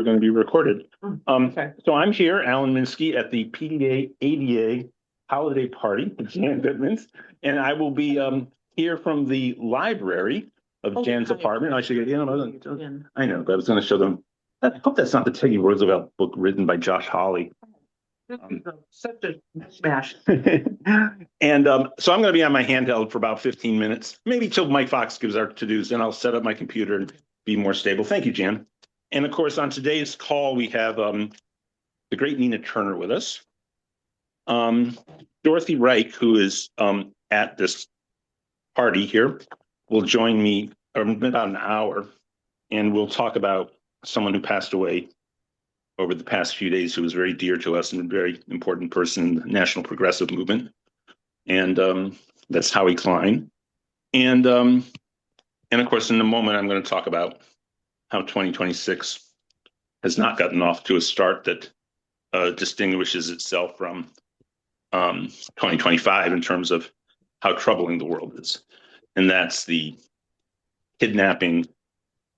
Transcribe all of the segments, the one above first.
we're going to be recorded. Okay. So I'm here, Alan Minsky, at the PDA ADA holiday party at Jan Goodman's, and I will be here from the library of Jan's apartment. I should get, I know, but I was going to show them. I hope that's not the Teddy Roosevelt book written by Josh Hawley. Such a smash. And so I'm going to be on my handheld for about 15 minutes, maybe till Mike Fox gives our to-dos, and I'll set up my computer and be more stable. Thank you, Jan. And of course, on today's call, we have the great Nina Turner with us. Dorothy Reich, who is at this party here, will join me in about an hour, and we'll talk about someone who passed away over the past few days, who was very dear to us and a very important person in the National Progressive Movement. And that's Howie Klein. And of course, in a moment, I'm going to talk about how 2026 has not gotten off to a start that distinguishes itself from 2025 in terms of how troubling the world is. And that's the kidnapping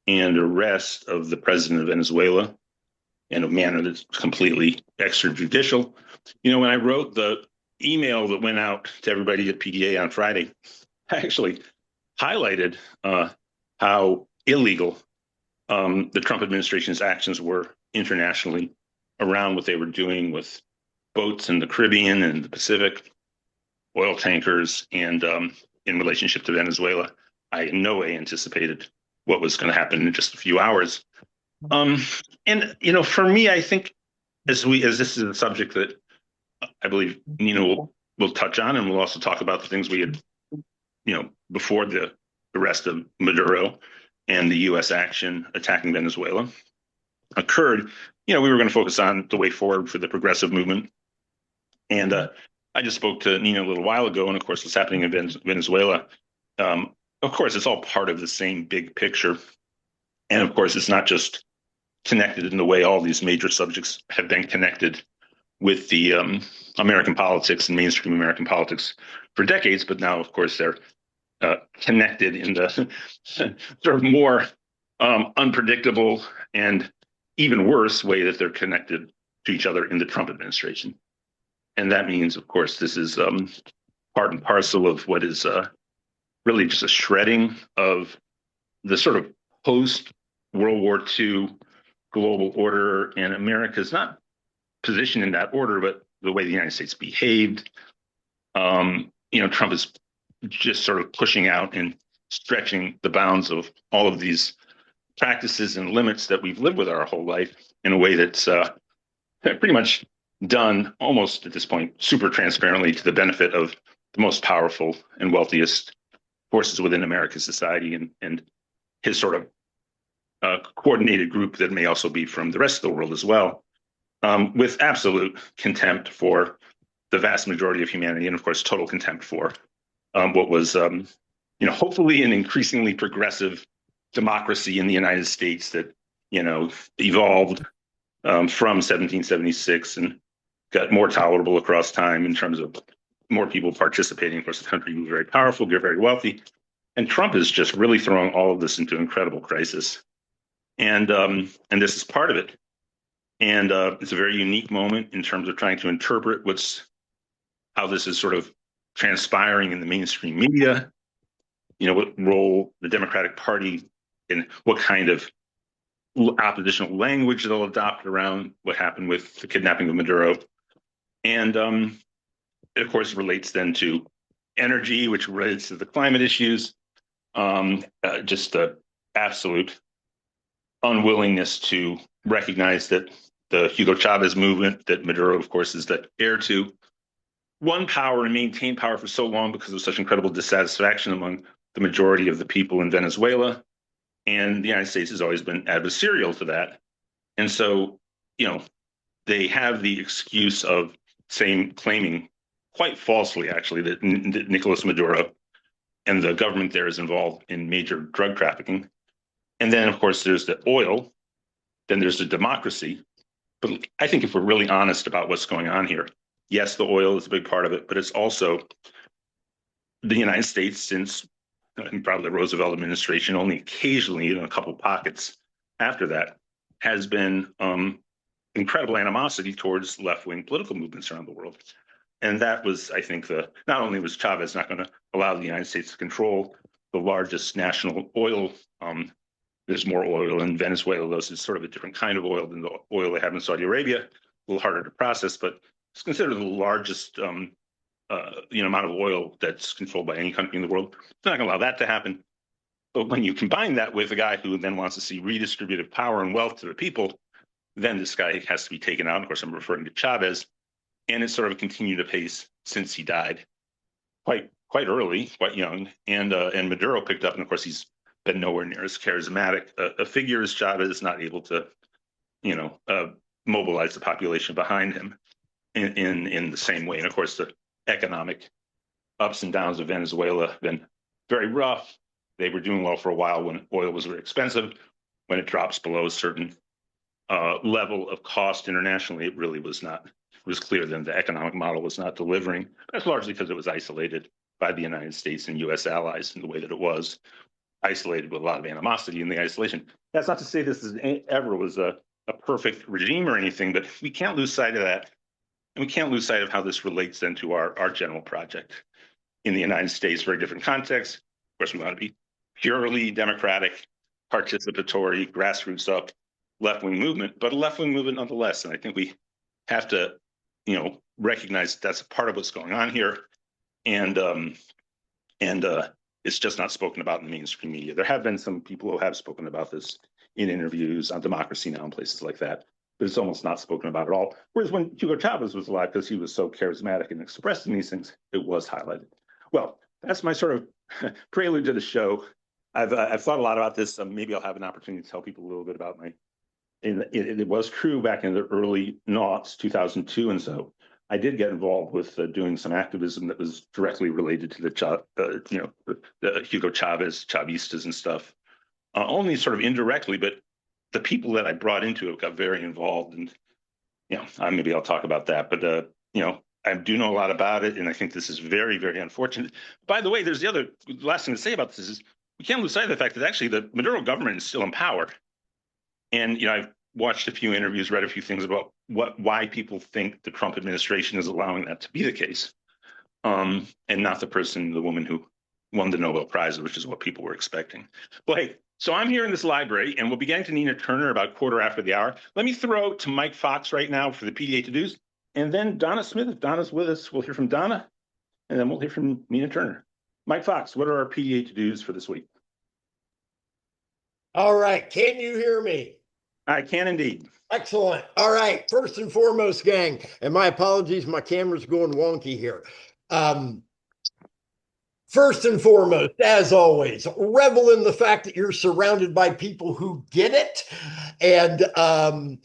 and arrest of the president of Venezuela in a manner that's completely extrajudicial. You know, when I wrote the email that went out to everybody at PDA on Friday, I actually highlighted how illegal the Trump administration's actions were internationally around what they were doing with boats in the Caribbean and the Pacific, oil tankers, and in relationship to Venezuela. I in no way anticipated what was going to happen in just a few hours. And you know, for me, I think as this is a subject that I believe Nina will touch on, and we'll also talk about the things we had, before the arrest of Maduro and the U.S. action attacking Venezuela occurred. We were going to focus on the way forward for the progressive movement. And I just spoke to Nina a little while ago, and of course, what's happening in Venezuela. Of course, it's all part of the same big picture. And of course, it's not just connected in the way all these major subjects have been connected with the American politics and mainstream American politics for decades, but now, of course, they're connected in the sort of more unpredictable and even worse way that they're connected to each other in the Trump administration. And that means, of course, this is part and parcel of what is really just a shredding of the sort of post-World War II global order, and America's not positioned in that order, but the way the United States behaved. Trump is just sort of pushing out and stretching the bounds of all of these practices and limits that we've lived with our whole life in a way that's pretty much done almost at this point super transparently to the benefit of the most powerful and wealthiest forces within American society and his sort of coordinated group that may also be from the rest of the world as well, with absolute contempt for the vast majority of humanity, and of course, total contempt for what was, hopefully an increasingly progressive democracy in the United States that, evolved from 1776 and got more tolerable across time in terms of more people participating. Of course, the country was very powerful, very wealthy, and Trump is just really throwing all of this into incredible crisis. And this is part of it. And it's a very unique moment in terms of trying to interpret how this is sort of transpiring in the mainstream media, what role the Democratic Party and what kind of oppositional language they'll adopt around what happened with the kidnapping of Maduro. And it, of course, relates then to energy, which relates to the climate issues, just the absolute unwillingness to recognize that the Hugo Chavez movement that Maduro, of course, is the heir to, won power and maintained power for so long because of such incredible dissatisfaction among the majority of the people in Venezuela. And the United States has always been adversarial to that. And so, they have the excuse of claiming quite falsely, actually, that Nicolas Maduro and the government there is involved in major drug trafficking. And then, of course, there's the oil, then there's the democracy. But I think if we're really honest about what's going on here, yes, the oil is a big part of it, but it's also the United States since probably the Roosevelt administration, only occasionally in a couple pockets after that, has been incredible animosity towards left-wing political movements around the world. And that was, I think, not only was Chavez not going to allow the United States to control the largest national oil. There's more oil in Venezuela, though, so it's sort of a different kind of oil than the oil they have in Saudi Arabia, a little harder to process, but it's considered the largest amount of oil that's controlled by any country in the world. It's not going to allow that to happen. But when you combine that with a guy who then wants to see redistributive power and wealth to the people, then this guy has to be taken out. Of course, I'm referring to Chavez, and it's sort of continued apace since he died, quite early, quite young, and Maduro picked up, and of course he's been nowhere near as charismatic a figure as Chavez, not able to, mobilize the population behind him in the same way. And of course, the economic ups and downs of Venezuela have been very rough. They were doing well for a while when oil was very expensive. When it drops below a certain level of cost internationally, it really was not. It was clear then the economic model was not delivering. That's largely because it was isolated by the United States and U.S. allies in the way that it was, isolated with a lot of animosity in the isolation. That's not to say this ever was a perfect regime or anything, but we can't lose sight of that. And we can't lose sight of how this relates then to our general project in the United States, very different context. Of course, we want to be purely democratic, participatory, grassroots up, left-wing movement, but a left-wing movement nonetheless. And I think we have to, recognize that's a part of what's going on here. And it's just not spoken about in the mainstream media. There have been some people who have spoken about this in interviews on Democracy Now! And places like that, but it's almost not spoken about at all. Whereas when Hugo Chavez was alive, because he was so charismatic and expressing these things, it was highlighted. Well, that's my sort of prelude to the show. I've thought a lot about this. Maybe I'll have an opportunity to tell people a little bit about it was true back in the early noughts, 2002, and so I did get involved with doing some activism that was directly related to the Hugo Chavez, Chavistas and stuff. Only sort of indirectly, but the people that I brought into it got very involved, and maybe I'll talk about that. But I do know a lot about it, and I think this is very, very unfortunate. By the way, there's the last thing to say about this is we can't lose sight of the fact that actually the Maduro government is still in power. And I've watched a few interviews, read a few things about why people think the Trump administration is allowing that to be the case, and not the woman who won the Nobel Prize, which is what people were expecting. Well, hey, so I'm here in this library, and we'll be getting to Nina Turner about 1:15. Let me throw to Mike Fox right now for the PDA to-dos, and then Donna Smith, if Donna's with us, we'll hear from Donna, and then we'll hear from Nina Turner. Mike Fox, what are our PDA to-dos for this week? All right. Can you hear me? I can indeed. Excellent. All right. First and foremost, gang, and my apologies, my camera's going wonky here. First and foremost, as always, revel in the fact that you're surrounded by people who get it and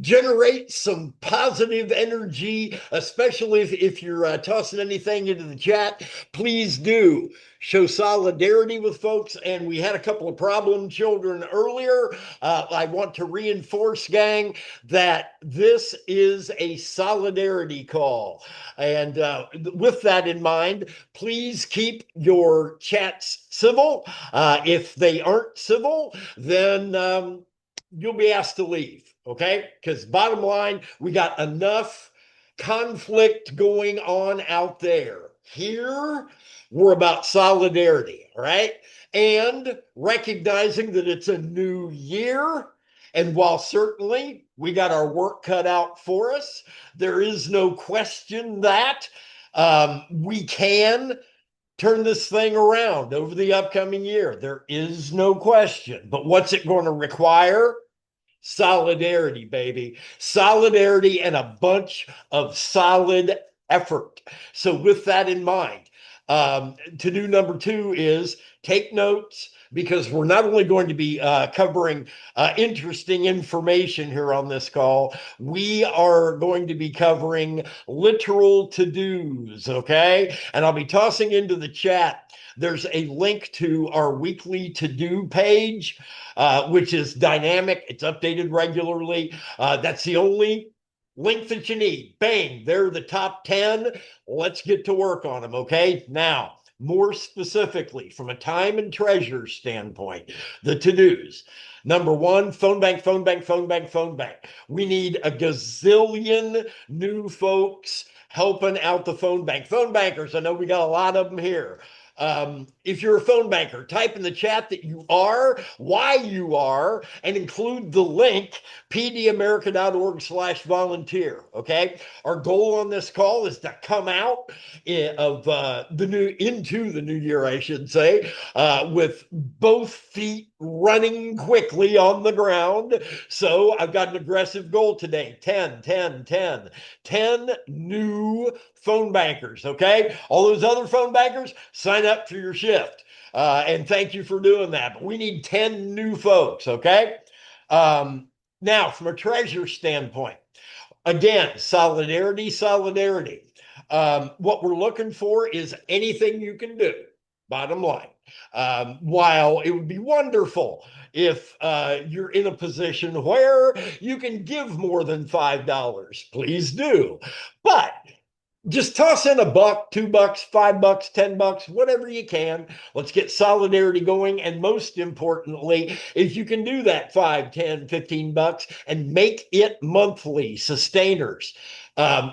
generate some positive energy, especially if you're tossing anything into the chat. Please do show solidarity with folks. And we had a couple of problem children earlier. I want to reinforce, gang, that this is a solidarity call. And with that in mind, please keep your chats civil. If they aren't civil, then you'll be asked to leave. Okay, because bottom line, we got enough conflict going on out there. Here, we're about solidarity, all right? And recognizing that it's a new year. And while certainly we got our work cut out for us, there is no question that we can turn this thing around over the upcoming year. There is no question. But what's it going to require? Solidarity, baby. Solidarity and a bunch of solid effort. So with that in mind, to-do number 2 is take notes, because we're not only going to be covering interesting information here on this call, we are going to be covering literal to-dos, okay? And I'll be tossing into the chat. There's a link to our weekly to-do page, which is dynamic. It's updated regularly. That's the only link that you need. Bang, they're the top 10. Let's get to work on them, okay? Now, more specifically, from a time and treasure standpoint, the to-dos. Number one, phone bank, phone bank, phone bank, phone bank. We need a gazillion new folks helping out the phone bank. Phone bankers, I know we got a lot of them here. If you're a phone banker, type in the chat that you are, why you are, and include the link pdamerica.org/volunteer. Okay. Our goal on this call is to come out of into the new year, I should say, with both feet running quickly on the ground. So I've got an aggressive goal today: 10, 10, 10, 10 new phone bankers. Okay. All those other phone bankers, sign up for your shift. And thank you for doing that. But we need 10 new folks. Okay. Now, from a treasure standpoint, again, solidarity, solidarity. What we're looking for is anything you can do, bottom line. While it would be wonderful if you're in a position where you can give more than $5, please do. But just toss in a buck, $2, $5, $10, whatever you can. Let's get solidarity going. And most importantly, if you can do that 5, 10, $15 and make it monthly, sustainers.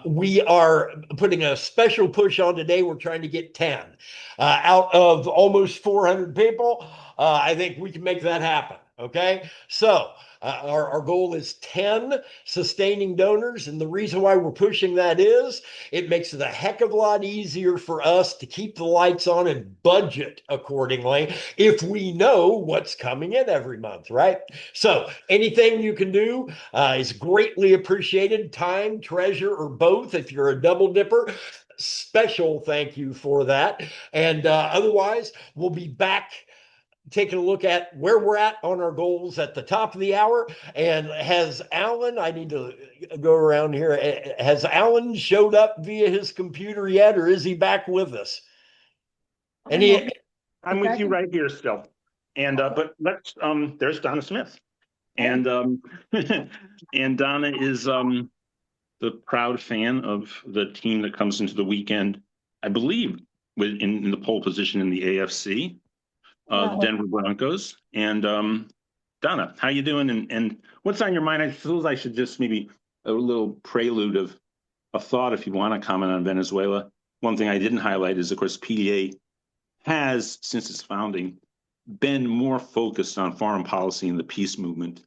We are putting a special push on today. We're trying to get 10 out of almost 400 people. I think we can make that happen. Okay. So our goal is 10 sustaining donors. And the reason why we're pushing that is it makes it a heck of a lot easier for us to keep the lights on and budget accordingly if we know what's coming in every month, right? So anything you can do is greatly appreciated. Time, treasure, or both. If you're a double dipper, special thank you for that. And otherwise, we'll be back taking a look at where we're at on our goals at the top of the hour. And has Alan, I need to go around here, has Alan showed up via his computer yet, or is he back with us? I'm with you right here still. And but let's there's Donna Smith. And and Donna is the proud fan of the team that comes into the weekend, I believe, in the pole position in the AFC. The Denver Broncos. And Donna, how you doing? And what's on your mind? I suppose I should just maybe a little prelude of a thought, if you want to comment on Venezuela. One thing I didn't highlight is, of course, PDA has, since its founding, been more focused on foreign policy and the peace movement,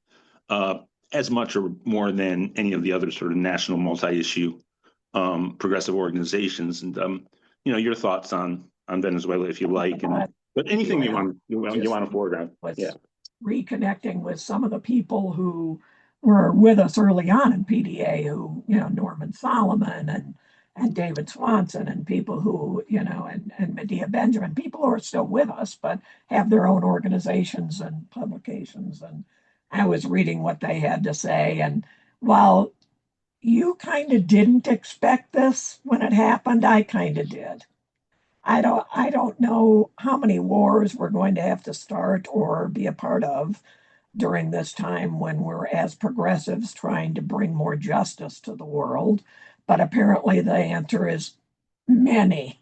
as much or more than any of the other sort of national multi-issue progressive organizations. And your thoughts on Venezuela, if you like, but anything you want to foreground. Yeah. Reconnecting with some of the people who were with us early on in PDA, who, Norman Solomon and David Swanson and people who, and Medea Benjamin, people who are still with us, but have their own organizations and publications. And I was reading what they had to say. And while you kind of didn't expect this when it happened, I kind of did. I don't know how many wars we're going to have to start or be a part of during this time when we're, as progressives, trying to bring more justice to the world. But apparently the answer is many,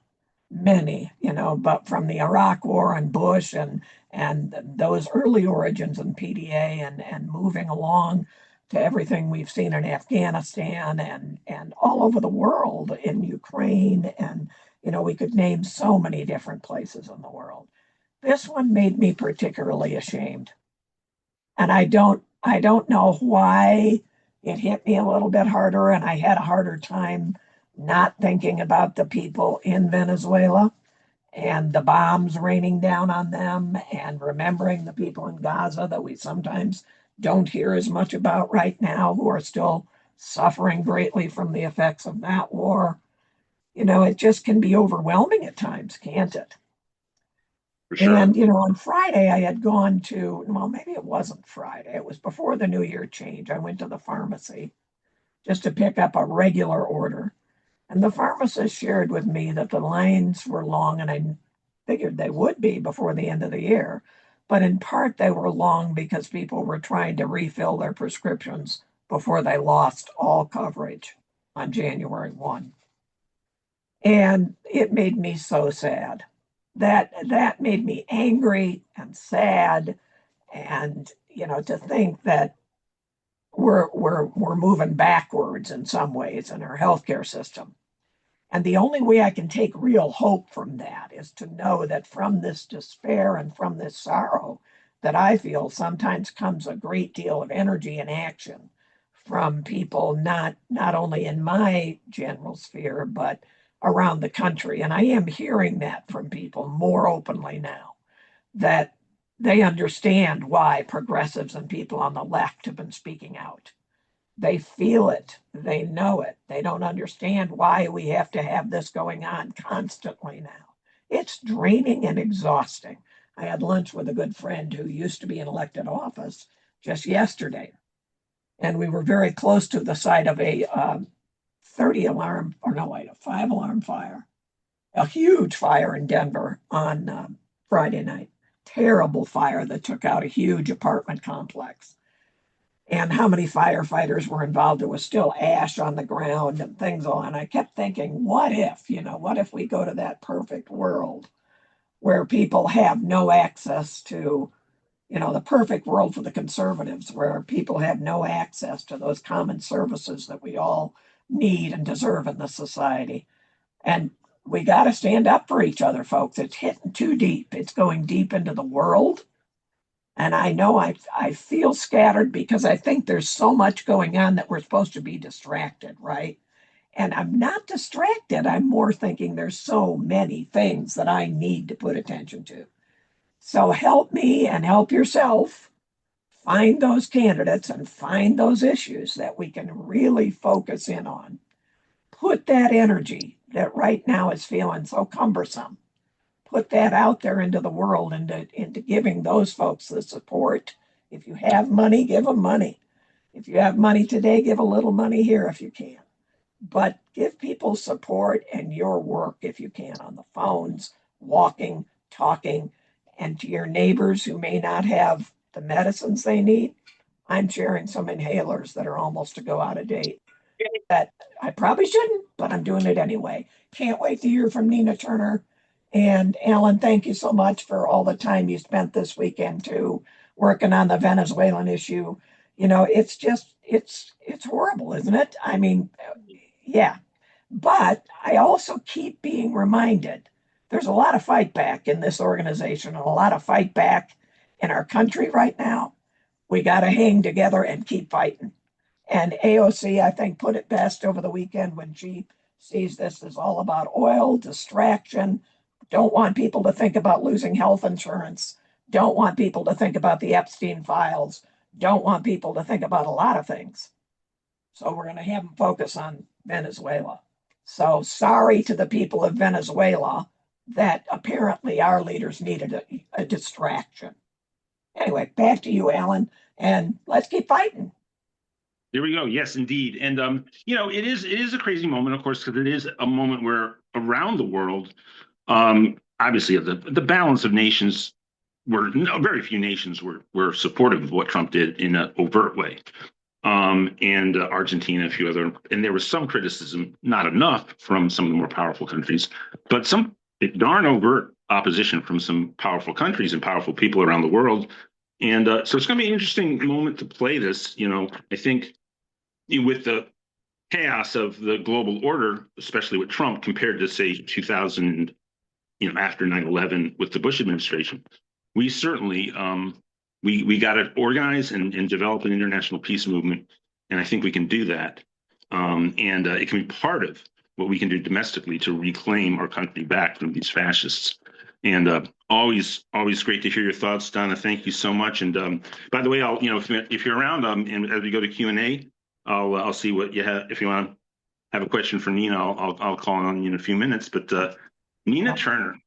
many, but from the Iraq War and Bush and those early origins in PDA and moving along to everything we've seen in Afghanistan and all over the world, in Ukraine, and we could name so many different places in the world. This one made me particularly ashamed. And I don't know why it hit me a little bit harder, and I had a harder time not thinking about the people in Venezuela and the bombs raining down on them, and remembering the people in Gaza that we sometimes don't hear as much about right now, who are still suffering greatly from the effects of that war. It just can be overwhelming at times, can't it? For sure. And, on Friday, I had gone to, well, maybe it wasn't Friday. It was before the New Year change. I went to the pharmacy just to pick up a regular order. And the pharmacist shared with me that the lines were long, and I figured they would be before the end of the year. But in part, they were long because people were trying to refill their prescriptions before they lost all coverage on January 1. And it made me so sad. That made me angry and sad. And, to think that we're moving backwards in some ways in our healthcare system. And the only way I can take real hope from that is to know that from this despair and from this sorrow that I feel sometimes comes a great deal of energy and action from people not only in my general sphere but around the country. And I am hearing that from people more openly now, that they understand why progressives and people on the left have been speaking out. They feel it. They know it. They don't understand why we have to have this going on constantly now. It's draining and exhausting. I had lunch with a good friend who used to be in elected office just yesterday, and we were very close to the site of a 30 alarm, or no, wait, a 5 alarm fire, a huge fire in Denver on Friday night. Terrible fire that took out a huge apartment complex. And how many firefighters were involved? There was still ash on the ground and things all. And I kept thinking, what if we go to that perfect world where people have no access to, the perfect world for the conservatives, where people have no access to those common services that we all need and deserve in the society. And we got to stand up for each other, folks. It's hitting too deep. It's going deep into the world. And I know I feel scattered because I think there's so much going on that we're supposed to be distracted, right? And I'm not distracted. I'm more thinking there's so many things that I need to put attention to. So help me and help yourself find those candidates and find those issues that we can really focus in on. Put that energy that right now is feeling so cumbersome, put that out there into the world, into giving those folks the support. If you have money, give them money. If you have money today, give a little money here if you can. But give people support and your work if you can on the phones, walking, talking, and to your neighbors who may not have the medicines they need. I'm sharing some inhalers that are almost to go out of date that I probably shouldn't, but I'm doing it anyway. Can't wait to hear from Nina Turner. And Alan, thank you so much for all the time you spent this weekend too, working on the Venezuelan issue. It's horrible, isn't it? I mean, yeah. But I also keep being reminded there's a lot of fight back in this organization and a lot of fight back in our country right now. We got to hang together and keep fighting. And AOC, I think, put it best over the weekend when she sees this as all about oil, distraction, don't want people to think about losing health insurance, don't want people to think about the Epstein files, don't want people to think about a lot of things. So we're going to have them focus on Venezuela. So sorry to the people of Venezuela that apparently our leaders needed a distraction. Anyway, back to you, Alan, and let's keep fighting. There we go. Yes, indeed. And it is a crazy moment, of course, because it is a moment where around the world, obviously, the balance of nations very few nations were supportive of what Trump did in an overt way. And Argentina, a few other, and there was some criticism, not enough from some of the more powerful countries, but some darn overt opposition from some powerful countries and powerful people around the world. And so it's going to be an interesting moment to play this. I think with the chaos of the global order, especially with Trump, compared to say 2000, after 9/11 with the Bush administration, we certainly we got to organize and develop an international peace movement, and I think we can do that. And it can be part of what we can do domestically to reclaim our country back from these fascists. And always great to hear your thoughts, Donna. Thank you so much. And by the way, I'll if you're around, and as we go to Q&A, I'll see what you have. If you want to have a question for Nina, I'll call on you in a few minutes. But Nina Turner,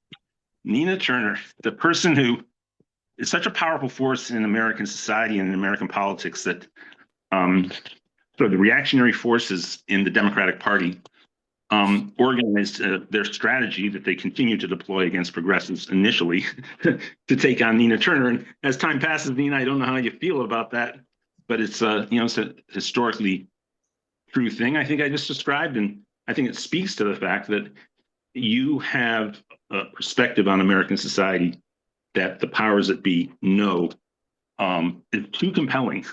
the person who is such a powerful force in American society and in American politics that sort of the reactionary forces in the Democratic Party organized their strategy that they continue to deploy against progressives initially to take on Nina Turner. And as time passes, Nina, I don't know how you feel about that, but it's it's a historically true thing I think I just described, and I think it speaks to the fact that you have a perspective on American society that the powers that be know is too compelling.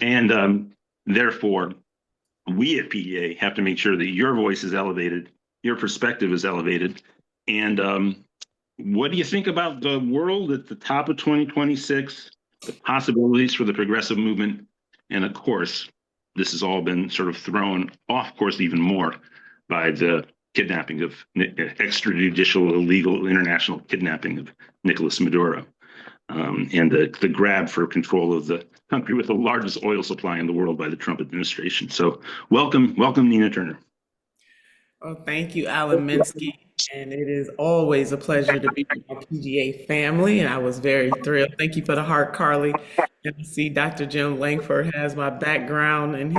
And therefore, we at PDA have to make sure that your voice is elevated, your perspective is elevated. And what do you think about the world at the top of 2026, the possibilities for the progressive movement? And of course, this has all been sort of thrown off course even more by the kidnapping of extrajudicial, illegal, international kidnapping of Nicolas Maduro. And the grab for control of the country with the largest oil supply in the world by the Trump administration. So welcome, Nina Turner. Oh, thank you, Alan Minsky. And it is always a pleasure to be with my PGA family. And I was very thrilled. Thank you for the heart, Carly. And I see Dr. Jim Langford has my background and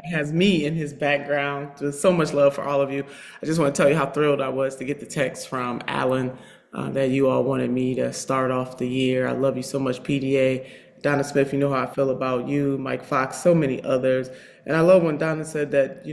has me in his background. There's so much love for all of you. I just want to tell you how thrilled I was to get the text from Alan that you all wanted me to start off the year. I love you so much, PDA. Donna Smith, you know how I feel about you, Mike Fox, so many others. And I love when Donna said that,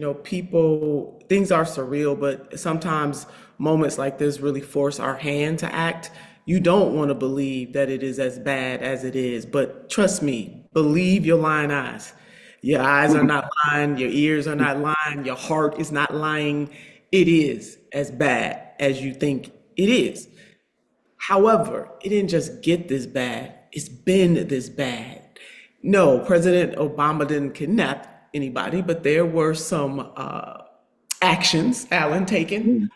things are surreal, but sometimes moments like this really force our hand to act. You don't want to believe that it is as bad as it is, but trust me, believe your lying eyes. Your eyes are not lying, your ears are not lying, your heart is not lying. It is as bad as you think it is. However, it didn't just get this bad, it's been this bad. No, President Obama didn't kidnap anybody, but there were some actions, Alan, taken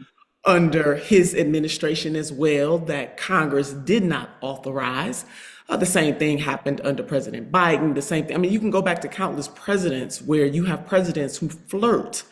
under his administration as well that Congress did not authorize. The same thing happened under President Biden, the same thing. I mean, you can go back to countless presidents where you have presidents who flirt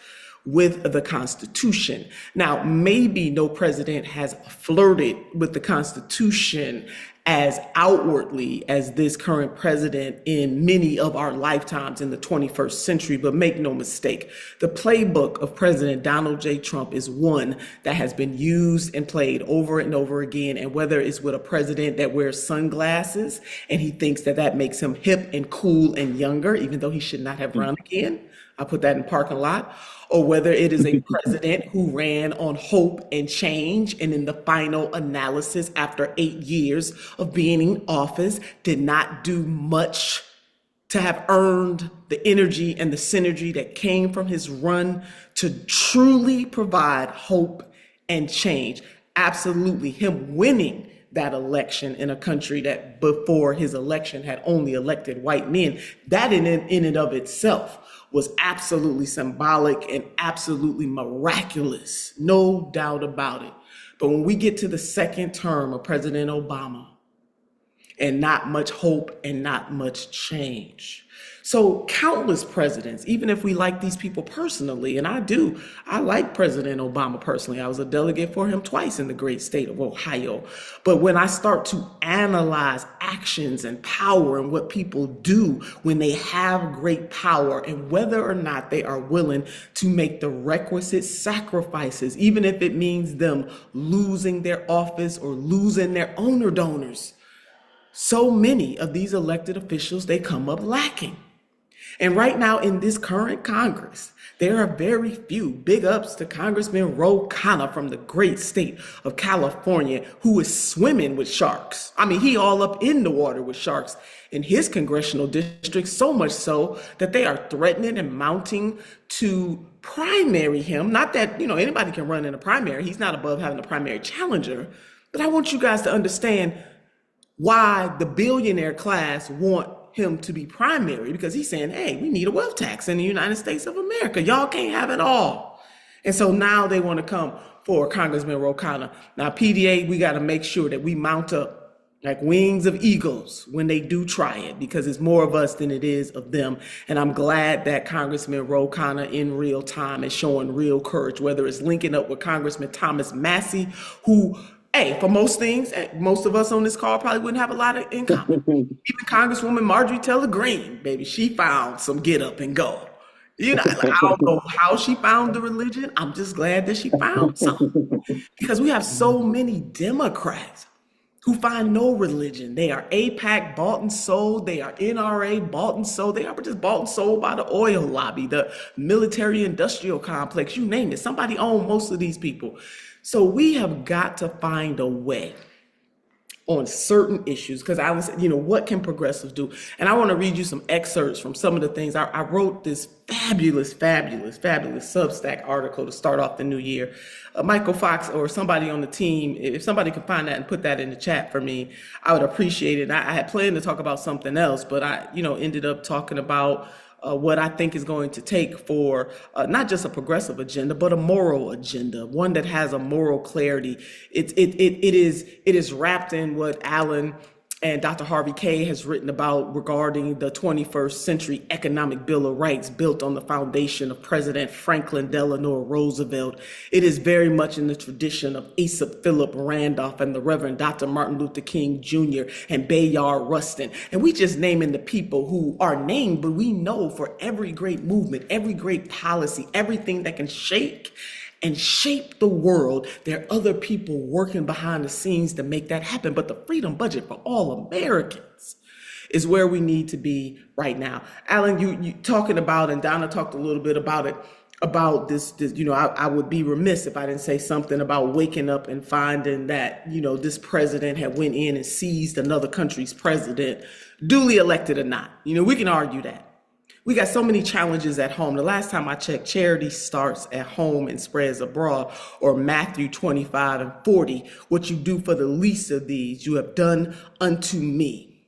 with the Constitution. Now, maybe no president has flirted with the Constitution as outwardly as this current president in many of our lifetimes in the 21st century, but make no mistake, the playbook of President Donald J. Trump is one that has been used and played over and over again. And whether it's with a president that wears sunglasses and he thinks that that makes him hip and cool and younger, even though he should not have run again, I put that in parking lot, or whether it is a president who ran on hope and change, and in the final analysis, after 8 years of being in office, did not do much to have earned the energy and the synergy that came from his run to truly provide hope and change. Absolutely, him winning that election in a country that before his election had only elected white men, that in and of itself was absolutely symbolic and absolutely miraculous, no doubt about it. But when we get to the second term of President Obama, and not much hope and not much change. So countless presidents, even if we like these people personally, and I do, I like President Obama personally. I was a delegate for him twice in the great state of Ohio. But when I start to analyze actions and power and what people do when they have great power and whether or not they are willing to make the requisite sacrifices, even if it means them losing their office or losing their owner donors, so many of these elected officials, they come up lacking. And right now in this current Congress, there are very few. Big ups to Congressman Ro Khanna from the great state of California, who is swimming with sharks. I mean, he all up in the water with sharks in his congressional district, so much so that they are threatening and mounting to primary him. Not that, anybody can run in a primary. He's not above having a primary challenger. But I want you guys to understand why the billionaire class want him to be primary, because he's saying, hey, we need a wealth tax in the United States of America. Y'all can't have it all. And so now they want to come for Congressman Ro Khanna. Now, PDA, we got to make sure that we mount up like wings of eagles when they do try it, because it's more of us than it is of them. And I'm glad that Congressman Ro Khanna in real time is showing real courage, whether it's linking up with Congressman Thomas Massey, who, hey, for most things, most of us on this call probably wouldn't have a lot in common. Even Congresswoman Marjorie Taylor Greene, baby, she found some get up and go. I don't know how she found the religion. I'm just glad that she found some. Because we have so many Democrats who find no religion. They are AIPAC, bought and sold. They are NRA, bought and sold. They are just bought and sold by the oil lobby, the military industrial complex, you name it. Somebody owned most of these people. So we have got to find a way on certain issues, because I was, what can progressives do? And I want to read you some excerpts from some of the things. I wrote this fabulous Substack article to start off the new year. Michael Fox or somebody on the team, if somebody could find that and put that in the chat for me, I would appreciate it. I had planned to talk about something else, but I, ended up talking about what I think is going to take for not just a progressive agenda, but a moral agenda, one that has a moral clarity. It is wrapped in what Alan and Dr. Harvey Kaye has written about regarding the 21st century economic bill of rights built on the foundation of President Franklin Delano Roosevelt. It is very much in the tradition of Asa Philip Randolph and the Reverend Dr. Martin Luther King Jr. and Bayard Rustin. And we just naming the people who are named, but we know for every great movement, every great policy, everything that can shake and shape the world, there are other people working behind the scenes to make that happen. But the freedom budget for all Americans is where we need to be right now. Alan, you talking about, and Donna talked a little bit about it, about this, I would be remiss if I didn't say something about waking up and finding that, this president had went in and seized another country's president, duly elected or not. We can argue that. We got so many challenges at home. The last time I checked, charity starts at home and spreads abroad, or Matthew 25:40. What you do for the least of these, you have done unto me.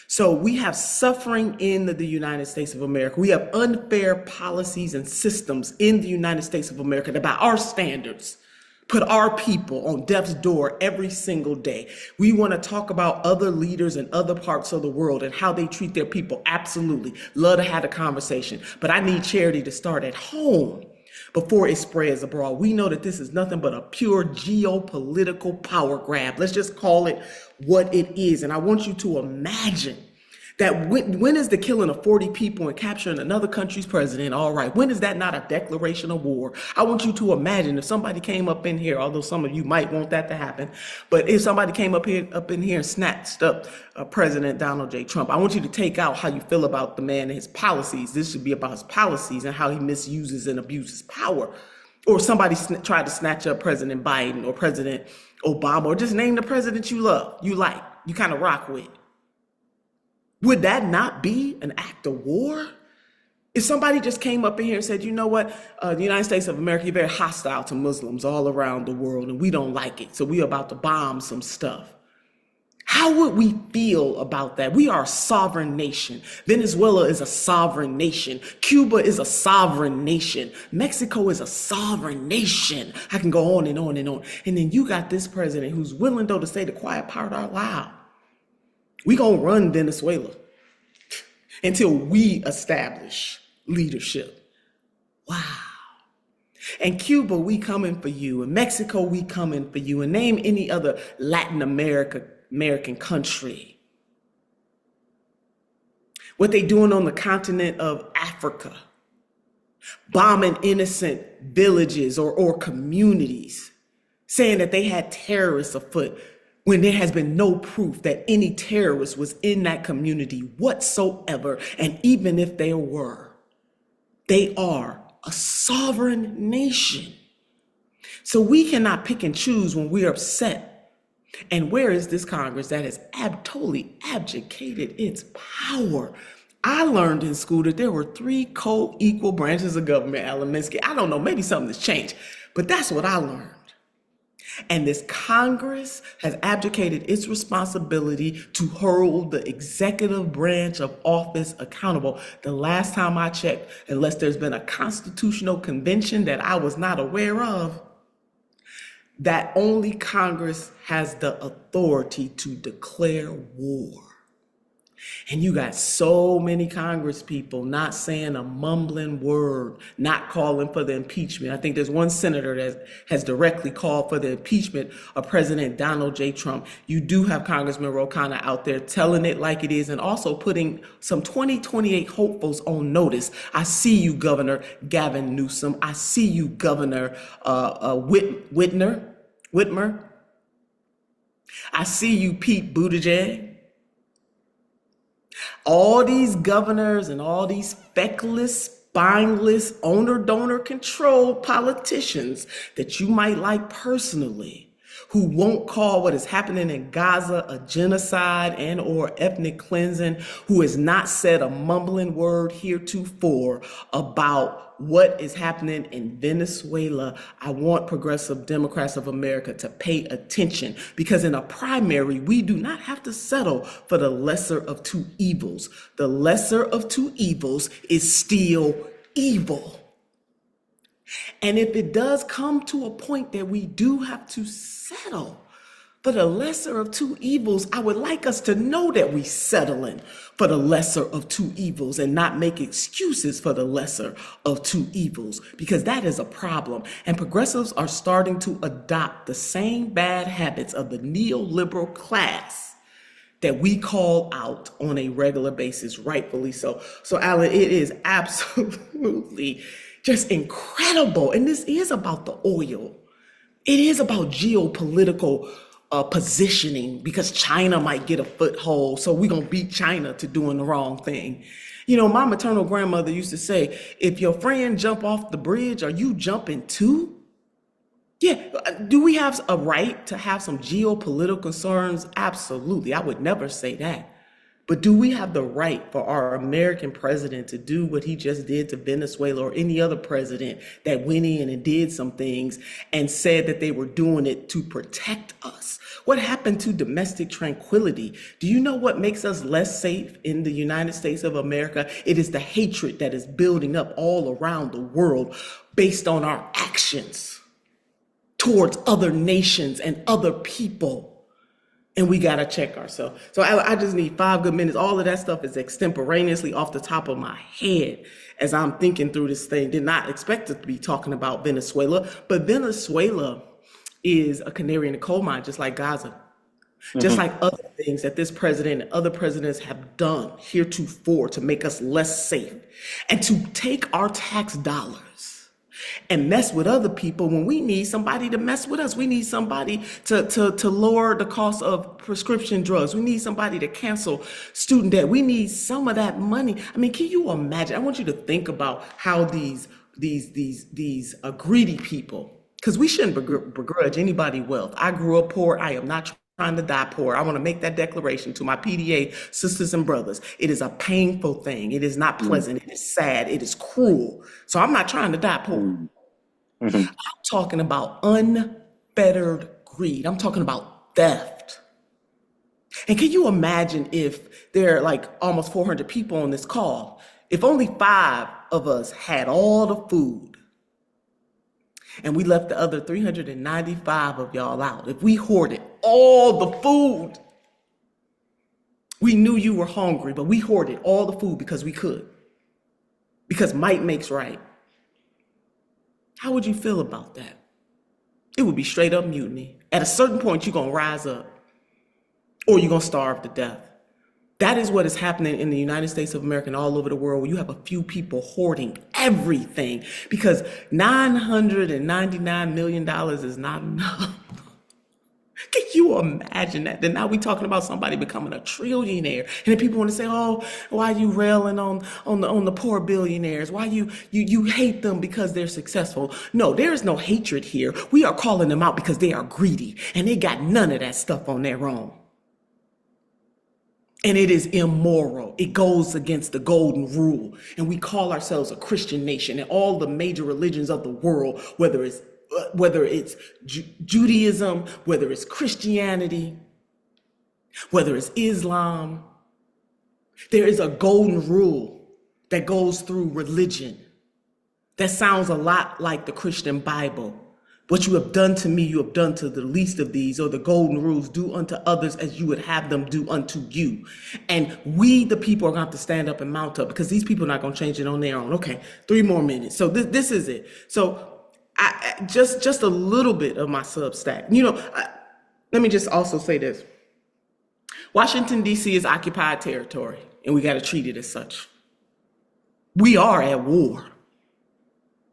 So we have suffering in the United States of America. We have unfair policies and systems in the United States of America that by our standards put our people on death's door every single day. We want to talk about other leaders in other parts of the world and how they treat their people. Absolutely. Love to have a conversation. But I need charity to start at home before it spreads abroad. We know that this is nothing but a pure geopolitical power grab. Let's just call it what it is. And I want you to imagine that when is the killing of 40 people and capturing another country's president all right? When is that not a declaration of war? I want you to imagine if somebody came up in here, although some of you might want that to happen, but if somebody came up in here and snatched up President Donald J. Trump, I want you to take out how you feel about the man and his policies. This should be about his policies and how he misuses and abuses power. Or somebody tried to snatch up President Biden or President Obama, or just name the president you love, you like, you kind of rock with. Would that not be an act of war? If somebody just came up in here and said, you know what, the United States of America, you're very hostile to Muslims all around the world and we don't like it, so we're about to bomb some stuff. How would we feel about that? We are a sovereign nation. Venezuela is a sovereign nation. Cuba is a sovereign nation. Mexico is a sovereign nation. I can go on and on and on. And then you got this president who's willing, though, to say the quiet part out loud. We gonna run Venezuela until we establish leadership. Wow. And Cuba, we coming for you. And Mexico, we coming for you. And name any other Latin American country. What they doing on the continent of Africa, bombing innocent villages or communities, saying that they had terrorists afoot, when there has been no proof that any terrorist was in that community whatsoever. And even if there were, they are a sovereign nation. So we cannot pick and choose when we're upset. And where is this Congress that has totally abdicated its power? I learned in school that there were 3 co-equal branches of government, Alan Minsky. I don't know, maybe something has changed, but that's what I learned. And this Congress has abdicated its responsibility to hold the executive branch of office accountable. The last time I checked, unless there's been a constitutional convention that I was not aware of, that only Congress has the authority to declare war. And you got so many Congress people not saying a mumbling word, not calling for the impeachment. I think there's one senator that has directly called for the impeachment of President Donald J. Trump. You do have Congressman Ro Khanna out there telling it like it is and also putting some 2028 hopefuls on notice. I see you, Governor Gavin Newsom. I see you, Governor Whitmer. I see you, Pete Buttigieg. All these governors and all these feckless, spineless, owner-donor controlled politicians that you might like personally, who won't call what is happening in Gaza a genocide and or ethnic cleansing, who has not said a mumbling word heretofore about what is happening in Venezuela. I want progressive Democrats of America to pay attention, because in a primary, we do not have to settle for the lesser of two evils. The lesser of two evils is still evil. And if it does come to a point that we do have to settle for the lesser of two evils, I would like us to know that we settling for the lesser of two evils and not make excuses for the lesser of two evils, because that is a problem. And progressives are starting to adopt the same bad habits of the neoliberal class that we call out on a regular basis, rightfully so. So, Alan, it is absolutely just incredible. And this is about the oil. It is about geopolitical positioning, because China might get a foothold. So we're going to beat China to doing the wrong thing. You know, my maternal grandmother used to say, if your friend jump off the bridge, are you jumping too? Yeah. Do we have a right to have some geopolitical concerns? Absolutely. I would never say that. But do we have the right for our American president to do what he just did to Venezuela, or any other president that went in and did some things and said that they were doing it to protect us? What happened to domestic tranquility? Do you know what makes us less safe in the United States of America? It is the hatred that is building up all around the world based on our actions towards other nations and other people. And we got to check ourselves. So I just need 5 good minutes. All of that stuff is extemporaneously off the top of my head as I'm thinking through this thing. Did not expect to be talking about Venezuela, but Venezuela is a canary in the coal mine, just like Gaza. Just like other things that this president and other presidents have done heretofore to make us less safe, and to take our tax dollars and mess with other people when we need somebody to mess with us. We need somebody to lower the cost of prescription drugs. We need somebody to cancel student debt. We need some of that money. I mean, can you imagine? I want you to think about how these greedy people, because we shouldn't begrudge anybody wealth. I grew up poor. I am not trying to die poor. I want to make that declaration to my PDA sisters and brothers. It is a painful thing. It is not pleasant. It is sad. It is cruel. So I'm not trying to die poor. I'm talking about unfettered greed. I'm talking about theft. And can you imagine if there are like almost 400 people on this call, if only 5 of us had all the food and we left the other 395 of y'all out? If we hoarded all the food, we knew you were hungry, but we hoarded all the food because we could, because might makes right. How would you feel about that? It would be straight up mutiny. At a certain point, you're going to rise up, or you're going to starve to death. That is what is happening in the United States of America and all over the world, where you have a few people hoarding everything because $999 million is not enough. Can you imagine that? Then now we're talking about somebody becoming a trillionaire, and then people want to say, "Oh, why are you railing on the poor billionaires? Why you hate them because they're successful?" No, there is no hatred here. We are calling them out because they are greedy, and they got none of that stuff on their own. And it is immoral. It goes against the golden rule. And we call ourselves a Christian nation, and all the major religions of the world, whether it's Judaism, whether it's Christianity, whether it's Islam, there is a golden rule that goes through religion that sounds a lot like the Christian Bible. What you have done to me, you have done to the least of these, or the golden rules, do unto others as you would have them do unto you. And we, the people, are going to have to stand up and mount up, because these people are not going to change it on their own. Okay, 3 more minutes. So this is it. So just a little bit of my Substack. Let me just also say this. Washington, D.C. is occupied territory, and we got to treat it as such. We are at war.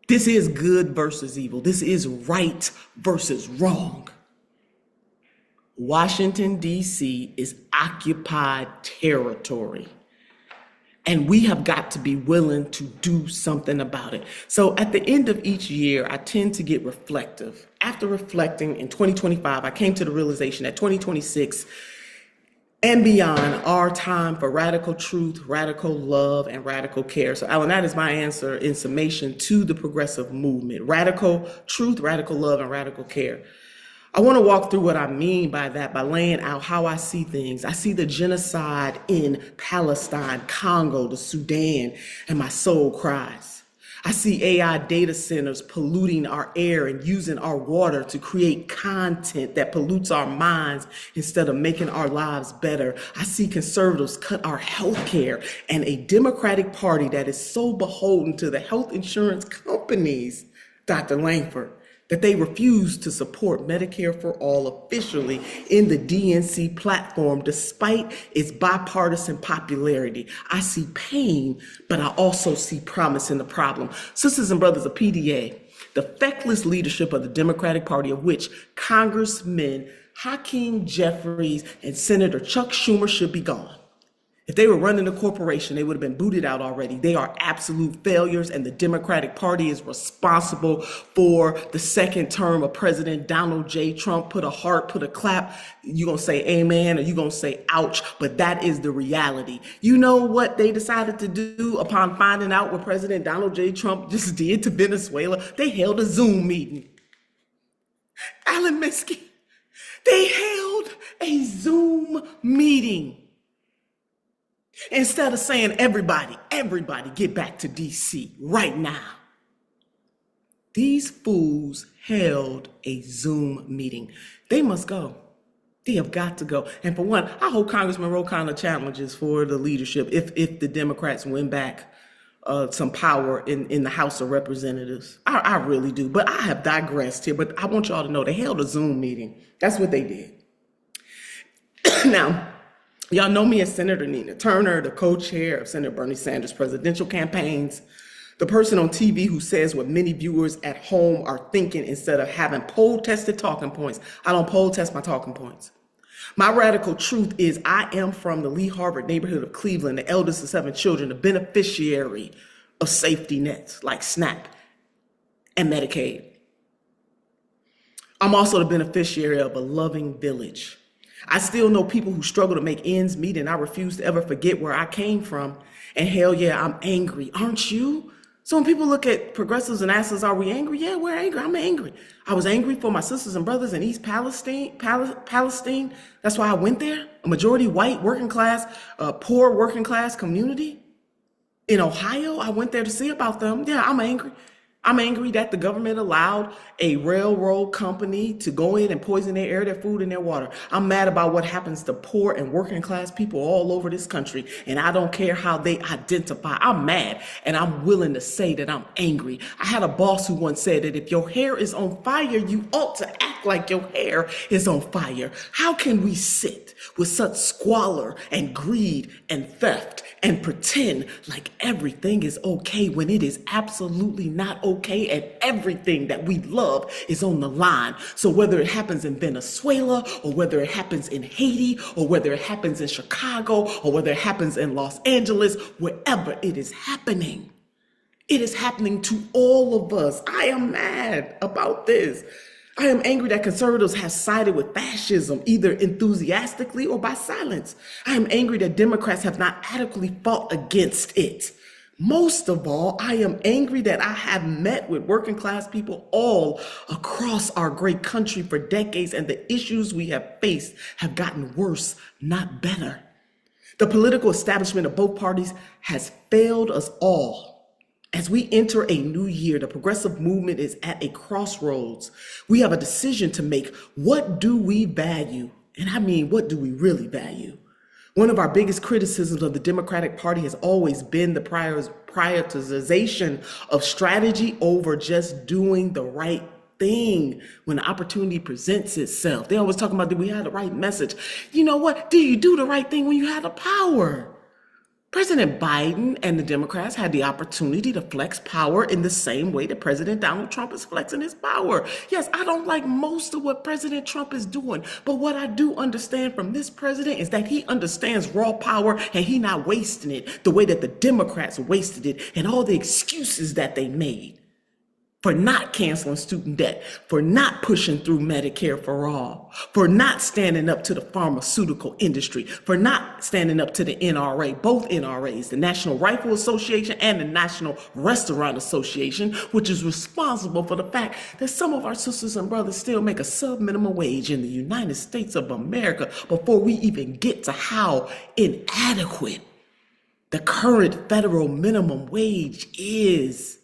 This is good versus evil. This is right versus wrong. Washington, D.C. is occupied territory. And we have got to be willing to do something about it. So at the end of each year, I tend to get reflective. After reflecting in 2025, I came to the realization that 2026 and beyond are time for radical truth, radical love, and radical care. So, Alan, that is my answer in summation to the progressive movement. Radical truth, radical love, and radical care. I want to walk through what I mean by that by laying out how I see things. I see the genocide in Palestine, Congo, the Sudan, and my soul cries. I see AI data centers polluting our air and using our water to create content that pollutes our minds instead of making our lives better. I see conservatives cut our health care and a Democratic Party that is so beholden to the health insurance companies, Dr. Langford, that they refuse to support Medicare for All officially in the DNC platform, despite its bipartisan popularity. I see pain, but I also see promise in the problem. Sisters and brothers of PDA, the feckless leadership of the Democratic Party, of which Congressman Hakeem Jeffries and Senator Chuck Schumer should be gone. If they were running a corporation, they would have been booted out already. They are absolute failures, and the Democratic Party is responsible for the second term of President Donald J. Trump. Put a heart, put a clap. You're going to say amen or you're going to say ouch, but that is the reality. You know what they decided to do upon finding out what President Donald J. Trump just did to Venezuela? They held a Zoom meeting. Alan Minsky, they held a Zoom meeting. Instead of saying, everybody get back to DC right now. These fools held a Zoom meeting. They must go. They have got to go. And for one, I hope Congressman Ro Khanna challenges for the leadership if the Democrats win back some power in the House of Representatives. I really do. But I have digressed here. But I want y'all to know they held a Zoom meeting. That's what they did. Now, y'all know me as Senator Nina Turner, the co-chair of Senator Bernie Sanders' presidential campaigns, the person on TV who says what many viewers at home are thinking instead of having poll-tested talking points. I don't poll-test my talking points. My radical truth is I am from the Lee Harvard neighborhood of Cleveland, the eldest of 7 children, the beneficiary of safety nets like SNAP and Medicaid. I'm also the beneficiary of a loving village. I still know people who struggle to make ends meet, and I refuse to ever forget where I came from. And hell yeah, I'm angry. Aren't you? So when people look at progressives and ask us, are we angry? Yeah, we're angry. I'm angry. I was angry for my sisters and brothers in East Palestine. That's why I went there. A majority white, working class, poor working class community. In Ohio, I went there to see about them. Yeah, I'm angry. I'm angry that the government allowed a railroad company to go in and poison their air, their food, and their water. I'm mad about what happens to poor and working class people all over this country, and I don't care how they identify. I'm mad, and I'm willing to say that I'm angry. I had a boss who once said that if your hair is on fire, you ought to act like your hair is on fire. How can we sit with such squalor and greed and theft and pretend like everything is okay when it is absolutely not okay, and everything that we love is on the line? So whether it happens in Venezuela, or whether it happens in Haiti, or whether it happens in Chicago, or whether it happens in Los Angeles, wherever it is happening to all of us. I am mad about this. I am angry that conservatives have sided with fascism, either enthusiastically or by silence. I am angry that Democrats have not adequately fought against it. Most of all, I am angry that I have met with working class people all across our great country for decades, and the issues we have faced have gotten worse, not better. The political establishment of both parties has failed us all. As we enter a new year, the progressive movement is at a crossroads. We have a decision to make. What do we value? And I mean, what do we really value? One of our biggest criticisms of the Democratic Party has always been the prioritization of strategy over just doing the right thing when the opportunity presents itself. They always talk about, do we have the right message? You know what? Do you do the right thing when you have the power? President Biden and the Democrats had the opportunity to flex power in the same way that President Donald Trump is flexing his power. Yes, I don't like most of what President Trump is doing, but what I do understand from this president is that he understands raw power and he not wasting it the way that the Democrats wasted it and all the excuses that they made for not canceling student debt, for not pushing through Medicare for all, for not standing up to the pharmaceutical industry, for not standing up to the NRA, both NRAs, the National Rifle Association and the National Restaurant Association, which is responsible for the fact that some of our sisters and brothers still make a sub-minimum wage in the United States of America before we even get to how inadequate the current federal minimum wage is.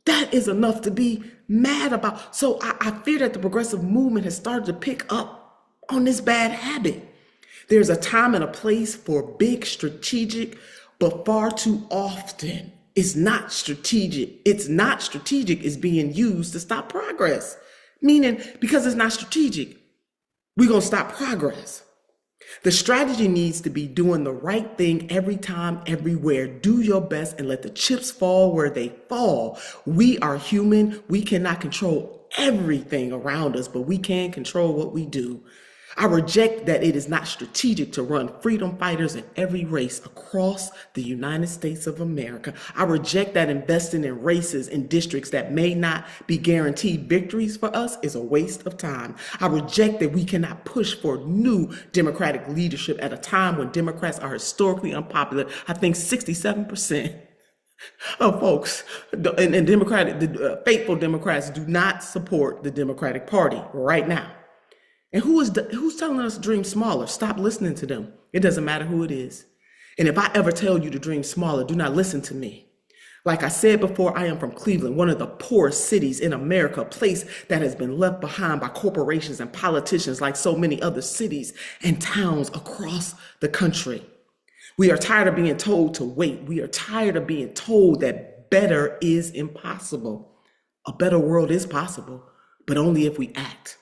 That is enough to be mad about. So I fear that the progressive movement has started to pick up on this bad habit. There's a time and a place for big strategic, but far too often it's not strategic. It's not strategic is being used to stop progress. Meaning, because it's not strategic, we're going to stop progress. The strategy needs to be doing the right thing every time, everywhere. Do your best and let the chips fall where they fall. We are human. We cannot control everything around us, but we can control what we do. I reject that it is not strategic to run freedom fighters in every race across the United States of America. I reject that investing in races in districts that may not be guaranteed victories for us is a waste of time. I reject that we cannot push for new Democratic leadership at a time when Democrats are historically unpopular. I think 67% of folks and faithful Democrats do not support the Democratic Party right now. And who's telling us to dream smaller? Stop listening to them. It doesn't matter who it is. And if I ever tell you to dream smaller, do not listen to me. Like I said before, I am from Cleveland, one of the poorest cities in America, a place that has been left behind by corporations and politicians like so many other cities and towns across the country. We are tired of being told to wait. We are tired of being told that better is impossible. A better world is possible, but only if we act.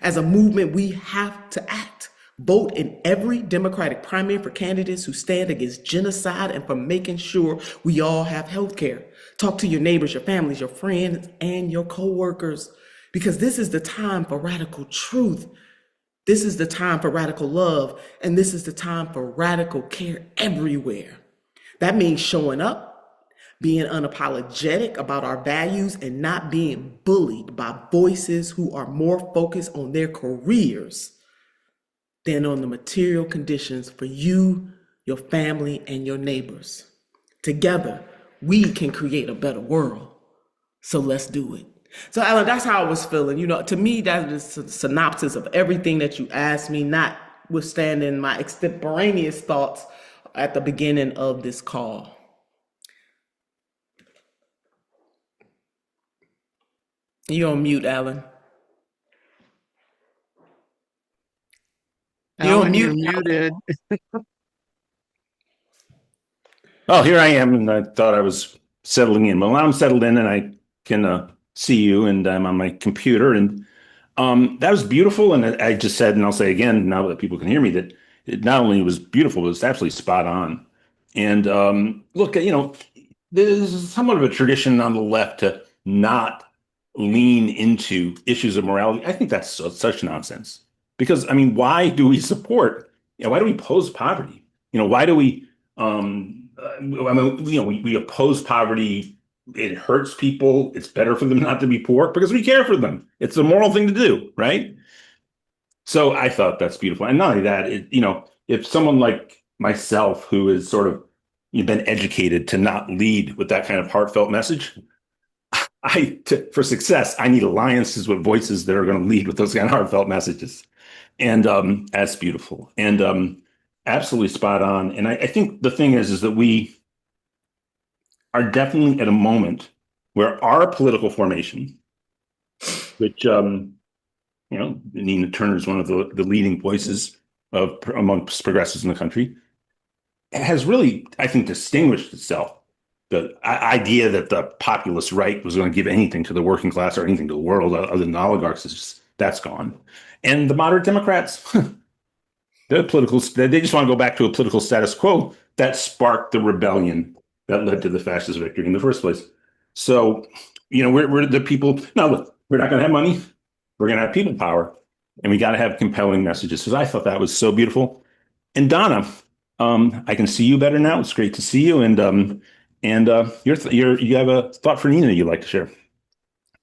As a movement, we have to act. Vote in every Democratic primary for candidates who stand against genocide and for making sure we all have health care. Talk to your neighbors, your families, your friends, and your coworkers, because this is the time for radical truth. This is the time for radical love, and this is the time for radical care everywhere. That means showing up, being unapologetic about our values, and not being bullied by voices who are more focused on their careers than on the material conditions for you, your family, and your neighbors. Together, we can create a better world. So let's do it. So Alan, that's how I was feeling. You know, to me, that is a synopsis of everything that you asked me, notwithstanding my extemporaneous thoughts at the beginning of this call. You're on mute, Alan. You're on mute. You're muted. Oh, here I am, and I thought I was settling in. Well, now I'm settled in, and I can see you, and I'm on my computer, and that was beautiful. And I just said, and I'll say again, now that people can hear me, that it not only was beautiful, but it's absolutely spot on. And look, you know, there's somewhat of a tradition on the left to not lean into issues of morality. I think that's such nonsense. Because, I mean, why do we support, why do we oppose poverty? Why do we, we oppose poverty. It hurts people. It's better for them not to be poor because we care for them. It's a moral thing to do, right? So I thought that's beautiful. And not only that, if someone like myself, who is sort of been educated to not lead with that kind of heartfelt message, for success, I need alliances with voices that are going to lead with those kind of heartfelt messages. And that's beautiful and absolutely spot on. And I think the thing is that we are definitely at a moment where our political formation, which, Nina Turner is one of the leading voices amongst progressives in the country, has really, I think, distinguished itself. The idea that the populist right was going to give anything to the working class or anything to the world other than the oligarchs, that's gone. And the moderate Democrats, they just want to go back to a political status quo that sparked the rebellion that led to the fascist victory in the first place. So, we're the people. Now, look, we're not going to have money. We're going to have people power, and we got to have compelling messages. So I thought that was so beautiful. And Donna, I can see you better now. It's great to see you. And you have a thought for Nina you'd like to share.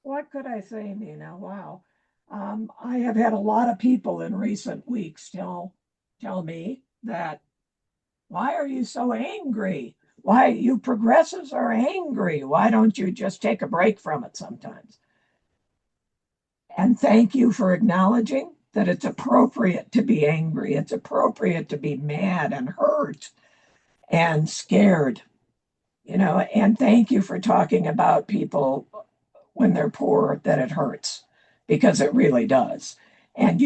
What could I say, Nina? Wow. I have had a lot of people in recent weeks tell me that, why are you so angry? Why you progressives are angry? Why don't you just take a break from it sometimes? And thank you for acknowledging that it's appropriate to be angry. It's appropriate to be mad and hurt and scared, and thank you for talking about people when they're poor, that it hurts, because it really does. And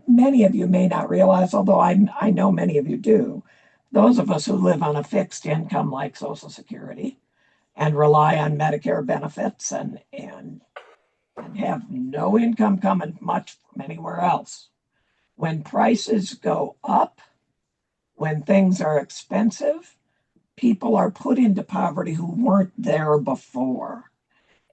many of you may not realize, although I know many of you do, those of us who live on a fixed income like Social Security and rely on Medicare benefits and have no income coming much from anywhere else. When prices go up, when things are expensive, people are put into poverty who weren't there before.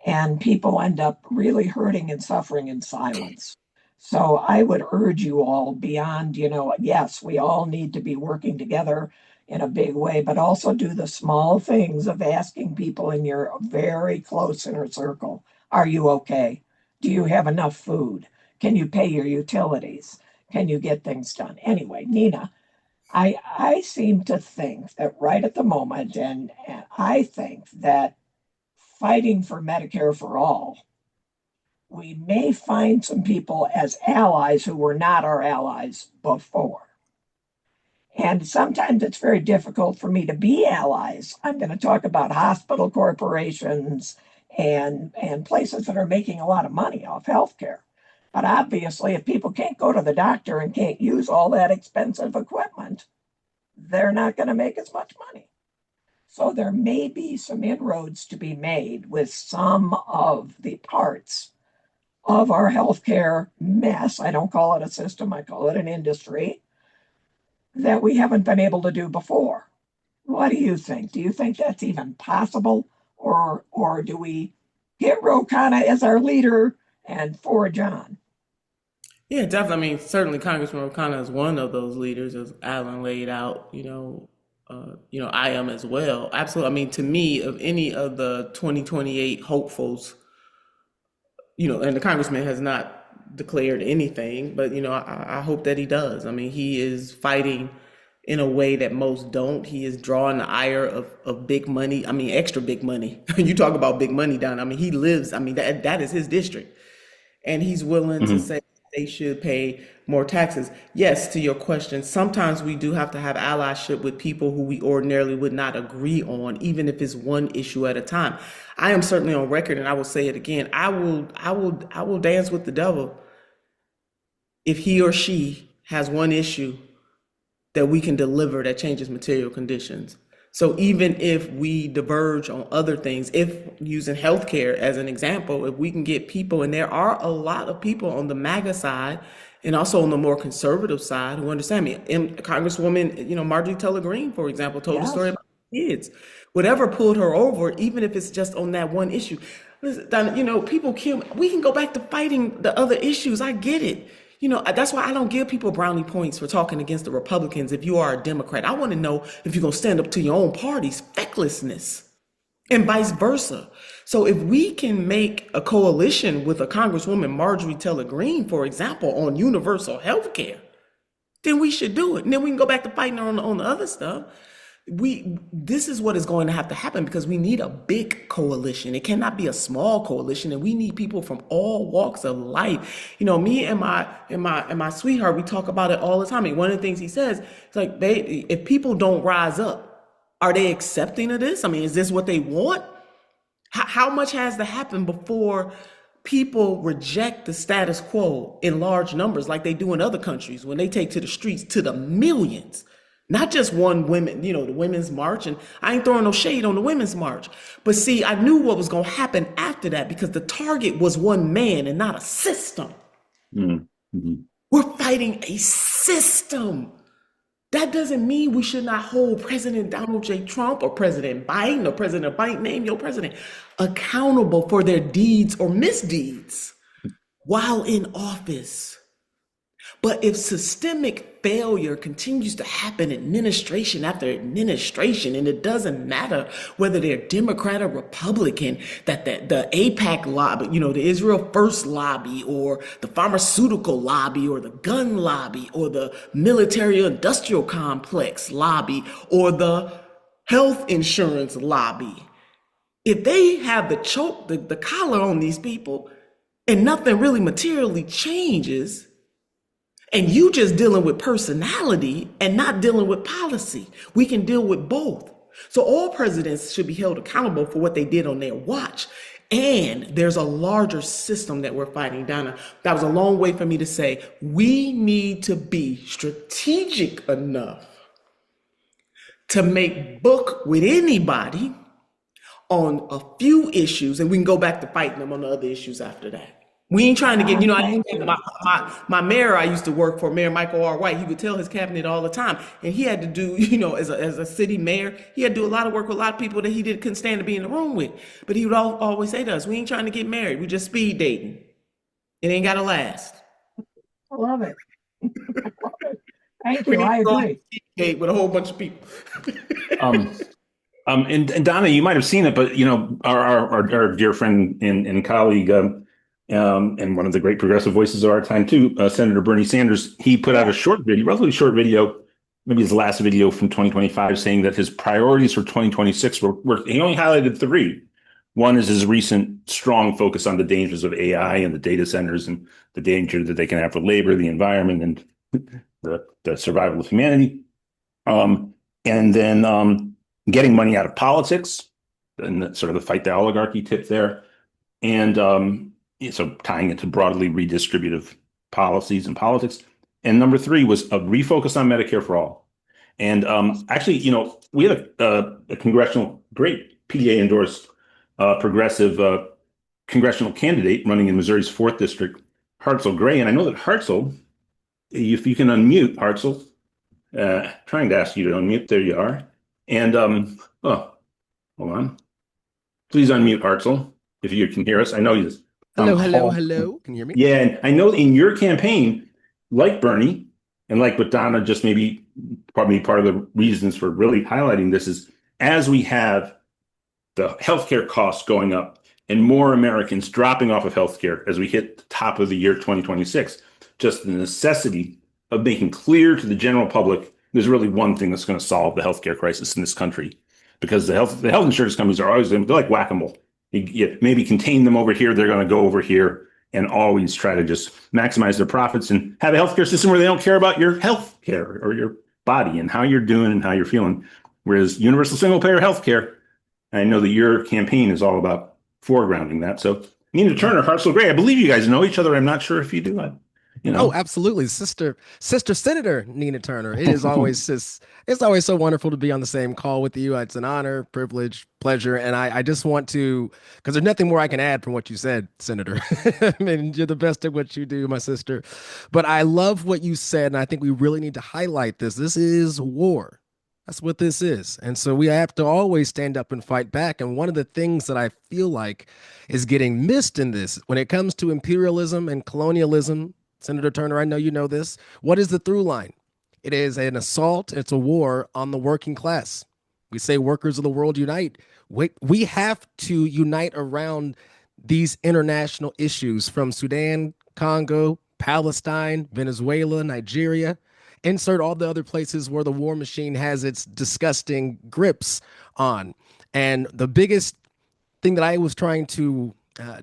And people end up really hurting and suffering in silence. So I would urge you all beyond, yes, we all need to be working together in a big way, but also do the small things of asking people in your very close inner circle, are you okay? Do you have enough food? Can you pay your utilities? Can you get things done? Anyway, Nina, I seem to think that right at the moment, and I think that fighting for Medicare for all, we may find some people as allies who were not our allies before. And sometimes it's very difficult for me to be allies. I'm going to talk about hospital corporations and places that are making a lot of money off healthcare. But obviously, if people can't go to the doctor and can't use all that expensive equipment, they're not going to make as much money. So there may be some inroads to be made with some of the parts of our healthcare mess. I don't call it a system, I call it an industry that we haven't been able to do before. What do you think? Do you think that's even possible? Or do we get Ro Khanna as our leader and forge on? Yeah, definitely. I mean, certainly Congressman O'Connor is one of those leaders, as Alan laid out. I am as well. Absolutely. I mean, to me, of any of the 2028 hopefuls, and the congressman has not declared anything, but I hope that he does. I mean, he is fighting in a way that most don't. He is drawing the ire of big money. I mean, extra big money. You talk about big money down. I mean, he lives. I mean, that is his district, and he's willing to Mhm. say they should pay more taxes. Yes, to your question, sometimes we do have to have allyship with people who we ordinarily would not agree on, even if it's one issue at a time. I am certainly on record, and I will say it again. I will dance with the devil if he or she has one issue that we can deliver that changes material conditions. So even if we diverge on other things, if using healthcare as an example, if we can get people, and there are a lot of people on the MAGA side and also on the more conservative side who understand me. And Congresswoman, Marjorie Taylor Greene, for example, told a story Yes. about kids. Whatever pulled her over, even if it's just on that one issue. Listen, Donna, people kill. We can go back to fighting the other issues. I get it. That's why I don't give people brownie points for talking against the Republicans if you are a Democrat. I want to know if you're going to stand up to your own party's fecklessness and vice versa. So if we can make a coalition with a Congresswoman Marjorie Taylor Greene, for example, on universal health care, then we should do it. And then we can go back to fighting on the other stuff. This is what is going to have to happen because we need a big coalition. It cannot be a small coalition, and we need people from all walks of life. Me and my sweetheart, we talk about it all the time. And one of the things he says, it's like, baby, if people don't rise up, are they accepting of this? I mean, is this what they want? How much has to happen before people reject the status quo in large numbers like they do in other countries when they take to the streets to the millions? Not just one women, the Women's March, and I ain't throwing no shade on the Women's March. But see, I knew what was going to happen after that because the target was one man and not a system. Mhm. We're fighting a system That doesn't mean we should not hold President Donald J. Trump or President Biden or President Biden, name your president, accountable for their deeds or misdeeds while in office. But if systemic failure continues to happen administration after administration, and it doesn't matter whether they're Democrat or Republican, that the AIPAC lobby, the Israel First lobby, or the pharmaceutical lobby, or the gun lobby, or the military industrial complex lobby, or the health insurance lobby, if they have the collar on these people and nothing really materially changes, and you just dealing with personality and not dealing with policy. We can deal with both. So all presidents should be held accountable for what they did on their watch. And there's a larger system that we're fighting, Donna. That was a long way for me to say, we need to be strategic enough to make book with anybody on a few issues, and we can go back to fighting them on the other issues after that. We ain't trying to get, my mayor I used to work for, Mayor Michael R. White, he would tell his cabinet all the time, and he had to do, as a city mayor, he had to do a lot of work with a lot of people that he couldn't stand to be in the room with. But he would always say to us, we ain't trying to get married, we just speed dating. It ain't gotta last. I love it. Thank you. I agree. Date with a whole bunch of people. And Donna, you might have seen it, but our dear friend and colleague, and one of the great progressive voices of our time too, Senator Bernie Sanders, he put out a relatively short video, maybe his last video from 2025, saying that his priorities for 2026 were he only highlighted three. One is his recent strong focus on the dangers of AI and the data centers and the danger that they can have for labor, the environment, and the survival of humanity. And then getting money out of politics, and sort of the fight the oligarchy tip there. And so tying it to broadly redistributive policies and politics. And number three was a refocus on Medicare for all. And actually, we had a congressional, great PDA endorsed progressive congressional candidate running in Missouri's 4th District, Hartzell Gray. And I know that Hartzell, if you can unmute Hartzell, trying to ask you to unmute, there you are. And, hold on. Please unmute Hartzell if you can hear us. I know you. Hello. Can you hear me? Yeah, and I know in your campaign, like Bernie, and like what Donna just probably part of the reasons for really highlighting this is as we have the healthcare costs going up and more Americans dropping off of healthcare as we hit the top of the year 2026, just the necessity of making clear to the general public there's really one thing that's going to solve the healthcare crisis in this country, because the health insurance companies are always, they're like whack-a-mole. You maybe contain them over here, they're going to go over here and always try to just maximize their profits and have a healthcare system where they don't care about your health care or your body and how you're doing and how you're feeling. Whereas universal single payer healthcare, I know that your campaign is all about foregrounding that. So Nina Turner, Hartzell Gray, I believe you guys know each other. I'm not sure if you do. Oh, absolutely. Sister Senator Nina Turner. It is always it's always so wonderful to be on the same call with you. It's an honor, privilege, pleasure. And I just want to, because there's nothing more I can add from what you said, Senator. I mean, you're the best at what you do, my sister. But I love what you said, and I think we really need to highlight this. This is war. That's what this is. And so we have to always stand up and fight back. And one of the things that I feel like is getting missed in this, when it comes to imperialism and colonialism, Senator Turner, I know you know this. What is the through line? It is an assault. It's a war on the working class. We say workers of the world unite. We have to unite around these international issues from Sudan, Congo, Palestine, Venezuela, Nigeria. Insert all the other places where the war machine has its disgusting grips on. And the biggest thing that I was trying to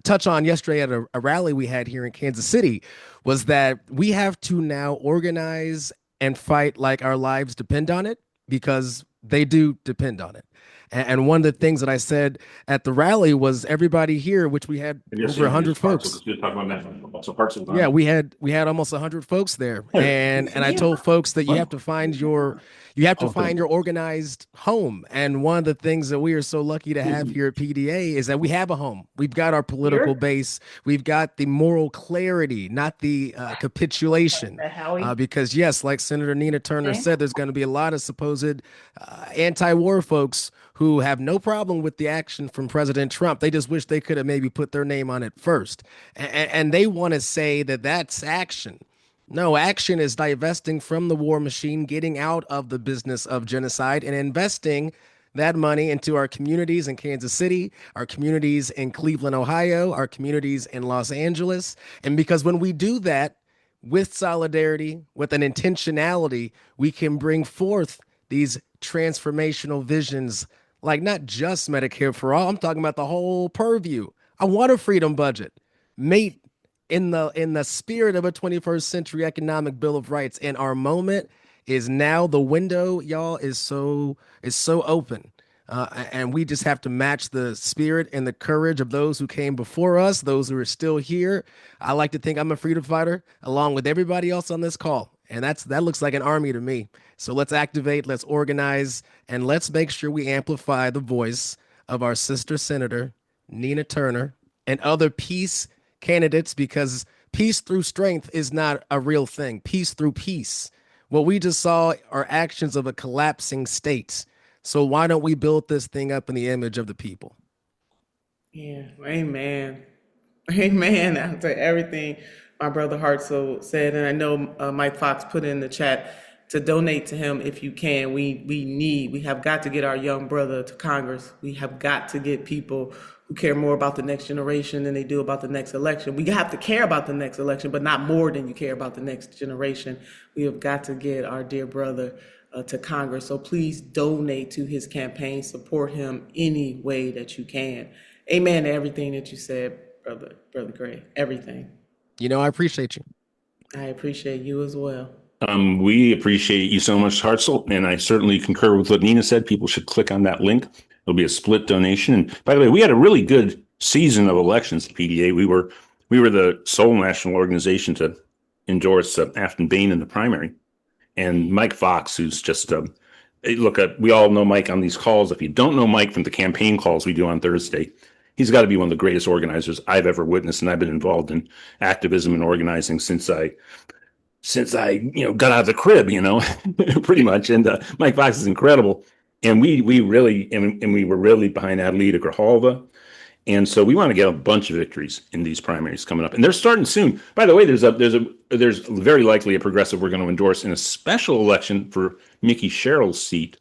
touch on yesterday at a rally we had here in Kansas City was that we have to now organize and fight like our lives depend on it, because they do depend on it. And one of the things that I said at the rally was everybody here, which we had over 100 folks. Yeah, we had almost 100 folks there, and I told folks that you have to find your organized home. And one of the things that we are so lucky to have here at PDA is that we have a home. We've got our political base. We've got the moral clarity, not the capitulation. Because yes, like Senator Nina Turner said, there's going to be a lot of supposed anti-war folks who have no problem with the action from President Trump. They just wish they could have maybe put their name on it first. And they want to say that that's action. No, action is divesting from the war machine, getting out of the business of genocide, and investing that money into our communities in Kansas City, our communities in Cleveland, Ohio, our communities in Los Angeles. And because when we do that with solidarity, with an intentionality, we can bring forth these transformational visions, like not just Medicare for all. I'm talking about the whole purview. I want a freedom budget, mate, in the spirit of a 21st century economic bill of rights. And our moment is now. The window, y'all, is so open. And we just have to match the spirit and the courage of those who came before us, those who are still here. I like to think I'm a freedom fighter along with everybody else on this call. And that looks like an army to me. So let's activate, let's organize, and let's make sure we amplify the voice of our sister Senator Nina Turner and other peace candidates, because peace through strength is not a real thing. Peace through peace. What we just saw are actions of a collapsing state. So why don't we build this thing up in the image of the people? Yeah, amen. Amen. After everything my brother Hartzell said, and I know Mike Fox put in the chat to donate to him if you can. We have got to get our young brother to Congress. We have got to get people who care more about the next generation than they do about the next election. We have to care about the next election, but not more than you care about the next generation. We have got to get our dear brother to Congress. So please donate to his campaign. Support him any way that you can. Amen to everything that you said, Brother Gray. Everything. I appreciate you. I appreciate you as well. We appreciate you so much, Hartzell, and I certainly concur with what Nina said. People should click on that link. It'll be a split donation. And by the way, we had a really good season of elections at PDA. We were the sole national organization to endorse Afton Bain in the primary, and Mike Fox, who's just we all know Mike on these calls. If you don't know Mike from the campaign calls we do on Thursday, he's got to be one of the greatest organizers I've ever witnessed, and I've been involved in activism and organizing since I got out of the crib, pretty much. And Mike Fox is incredible. And we were really behind Adelita Grijalva. And so we want to get a bunch of victories in these primaries coming up. And they're starting soon. By the way, there's very likely a progressive we're going to endorse in a special election for Mickey Sherrill's seat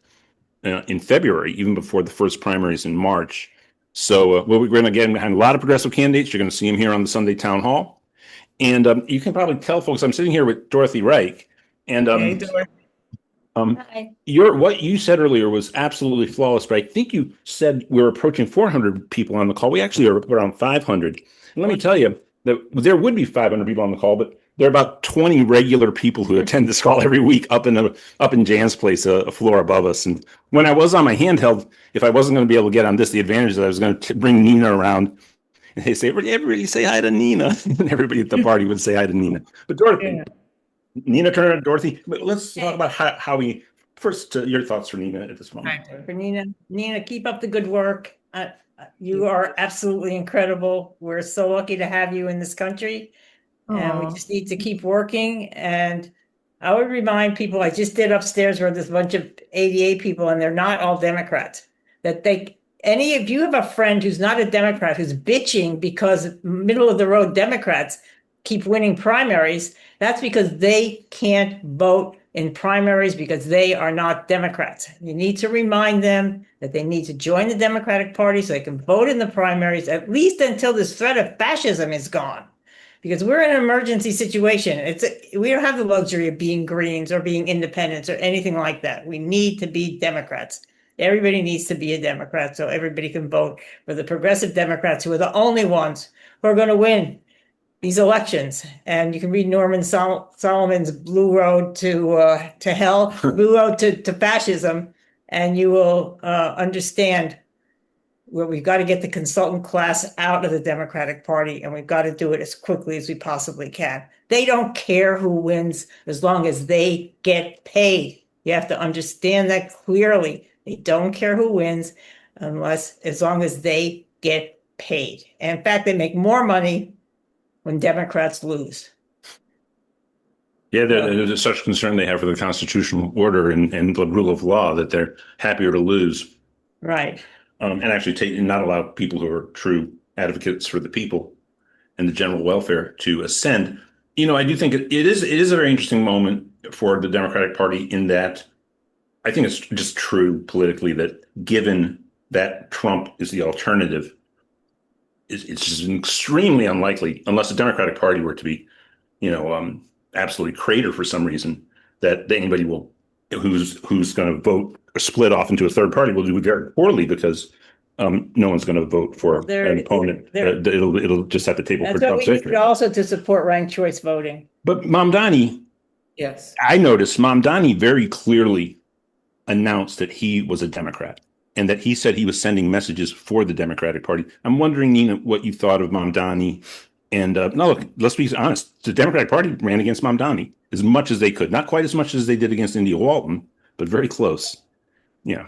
in February, even before the first primaries in March. So we're going to get behind a lot of progressive candidates. You're going to see them here on the Sunday Town Hall. And you can probably tell, folks, I'm sitting here with Dorothy Reich. And Hey, Dorothy. what you said earlier was absolutely flawless, but I think you said we're approaching 400 people on the call. We actually are around 500. And let me tell you that there would be 500 people on the call, but there are about 20 regular people who attend this call every week up in Jan's place, a floor above us. And when I was on my handheld, if I wasn't going to be able to get on this, the advantage is I was going to bring Nina around. And they say, everybody say hi to Nina. And everybody at the party would say hi to Nina. But Dorothy, Nina Turner, Dorothy, but let's talk about how we first your thoughts for Nina at this moment. For Nina, keep up the good work. You are absolutely incredible. We're so lucky to have you in this country, and we just need to keep working. And I would remind people, I just did upstairs where there's a bunch of ADA people, and they're not all Democrats. If you have a friend who's not a Democrat who's bitching because middle of the road Democrats keep winning primaries, that's because they can't vote in primaries because they are not Democrats. You need to remind them that they need to join the Democratic Party so they can vote in the primaries, at least until this threat of fascism is gone. Because we're in an emergency situation. We don't have the luxury of being Greens or being independents or anything like that. We need to be Democrats. Everybody needs to be a Democrat so everybody can vote for the progressive Democrats, who are the only ones who are going to win these elections. And you can read Norman Solomon's Blue Road to Hell, Blue Road to Fascism. and you will understand where we've got to get the consultant class out of the Democratic Party, and we've got to do it as quickly as we possibly can. They don't care who wins as long as they get paid. You have to understand that clearly. They don't care who wins as long as they get paid. And in fact, they make more money when Democrats lose. Yeah, there's such concern they have for the constitutional order and the rule of law that they're happier to lose. Right. And actually not allow people who are true advocates for the people and the general welfare to ascend. I do think it is a very interesting moment for the Democratic Party in that I think it's just true politically that given that Trump is the alternative, it's just extremely unlikely, unless the Democratic Party were to be, absolutely crater for some reason, that anybody who's going to vote or split off into a third party will do very poorly because no one's going to vote for an opponent. It'll just set the table for Trump's victory. Also to support ranked choice voting. But Mamdani, yes, I noticed Mamdani very clearly announced that he was a Democrat and that he said he was sending messages for the Democratic Party. I'm wondering, Nina, what you thought of Mamdani. And no, look, let's be honest. The Democratic Party ran against Mamdani as much as they could. Not quite as much as they did against India Walton, but very close. Yeah.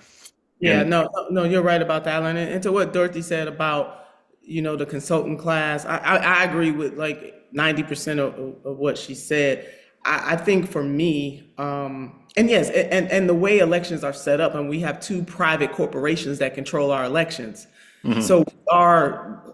Yeah, no, you're right about that, Alan. And to what Dorothy said about, the consultant class, I agree with like 90% of what she said. I think for me, and yes, and the way elections are set up, and we have two private corporations that control our elections. Mm-hmm. So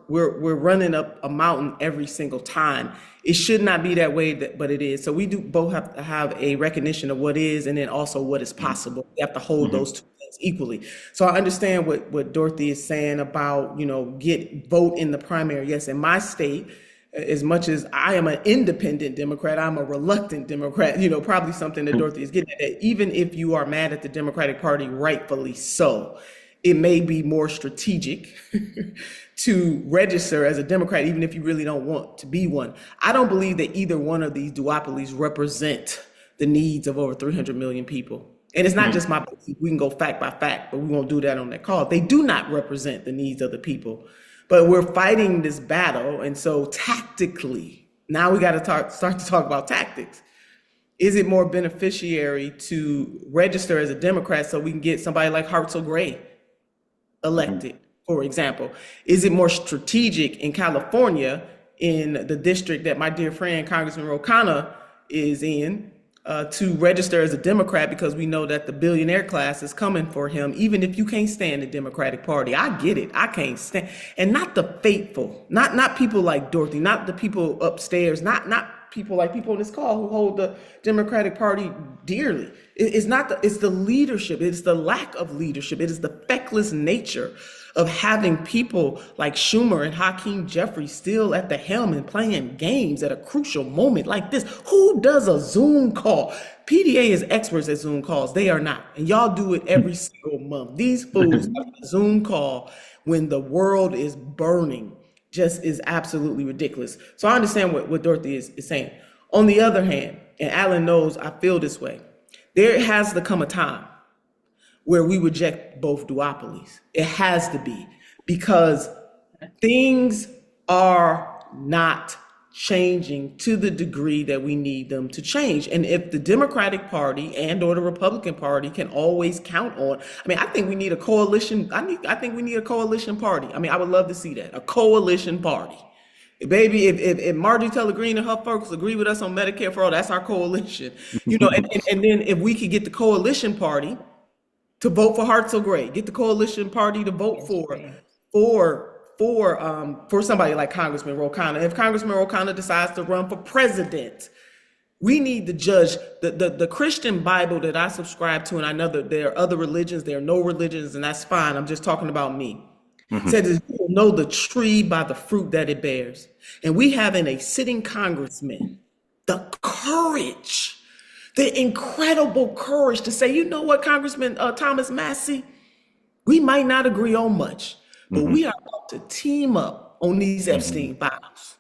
we're running up a mountain every single time. It should not be that way, but it is. So we do both have to have a recognition of what is and then also what is possible. We have to hold those two things equally. So I understand what Dorothy is saying about, vote in the primary. Yes, in my state, as much as I am an independent Democrat, I'm a reluctant Democrat, probably something that Dorothy is getting at. Even if you are mad at the Democratic Party, rightfully so, it may be more strategic to register as a Democrat, even if you really don't want to be one. I don't believe that either one of these duopolies represent the needs of over 300 million people. And it's not just my belief. We can go fact by fact, but we won't do that on that call. They do not represent the needs of the people. But we're fighting this battle. And so tactically, now we got to start to talk about tactics. Is it more beneficiary to register as a Democrat so we can get somebody like Hartzell Gray elected, for example? Is it more strategic in California, in the district that my dear friend Congressman Ro Khanna is in, to register as a Democrat because we know that the billionaire class is coming for him, even if you can't stand the Democratic Party? I get it. I can't stand, and not the faithful, not people like Dorothy, not the people upstairs, not people like people on this call who hold the Democratic Party dearly. It's the leadership. It's the lack of leadership. It is the feckless nature of having people like Schumer and Hakeem Jeffries still at the helm and playing games at a crucial moment like this. Who does a Zoom call? PDA is experts at Zoom calls. They are not. And y'all do it every single month. These fools have a Zoom call when the world is burning just is absolutely ridiculous. So I understand what Dorothy is saying. On the other hand, and Alan knows I feel this way, there has to come a time where we reject both duopolies. It has to be, because things are not changing to the degree that we need them to change. And if the Democratic Party and or the Republican Party can always count on, I think we need a coalition. I think we need a coalition party. I would love to see that, a coalition party. Baby, if Marjorie Taylor Greene and her folks agree with us on Medicare for all, that's our coalition. And then if we could get the coalition party to vote for Hartzell Gray, get the coalition party to vote for somebody like Congressman Ro Khanna. If Congressman Ro Khanna decides to run for president, we need to judge the Christian Bible that I subscribe to, and I know that there are other religions, there are no religions, and that's fine. I'm just talking about me. Says you will know the tree by the fruit that it bears. And we have in a sitting congressman the courage, the incredible courage to say, you know what, Congressman Thomas Massey, we might not agree on much, but we are about to team up on these Epstein files.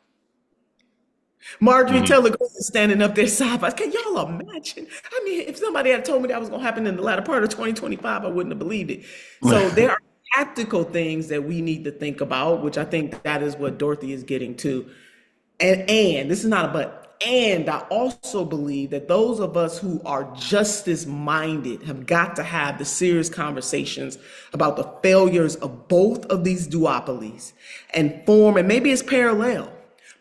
Marjorie Mhm. Taylor Greene is standing up there side by. Can y'all imagine? I mean, if somebody had told me that was going to happen in the latter part of 2025, I wouldn't have believed it. So there are tactical things that we need to think about, which I think that is what Dorothy is getting to. And this is not a but. And I also believe that those of us who are justice minded have got to have the serious conversations about the failures of both of these duopolies and form, and maybe it's parallel,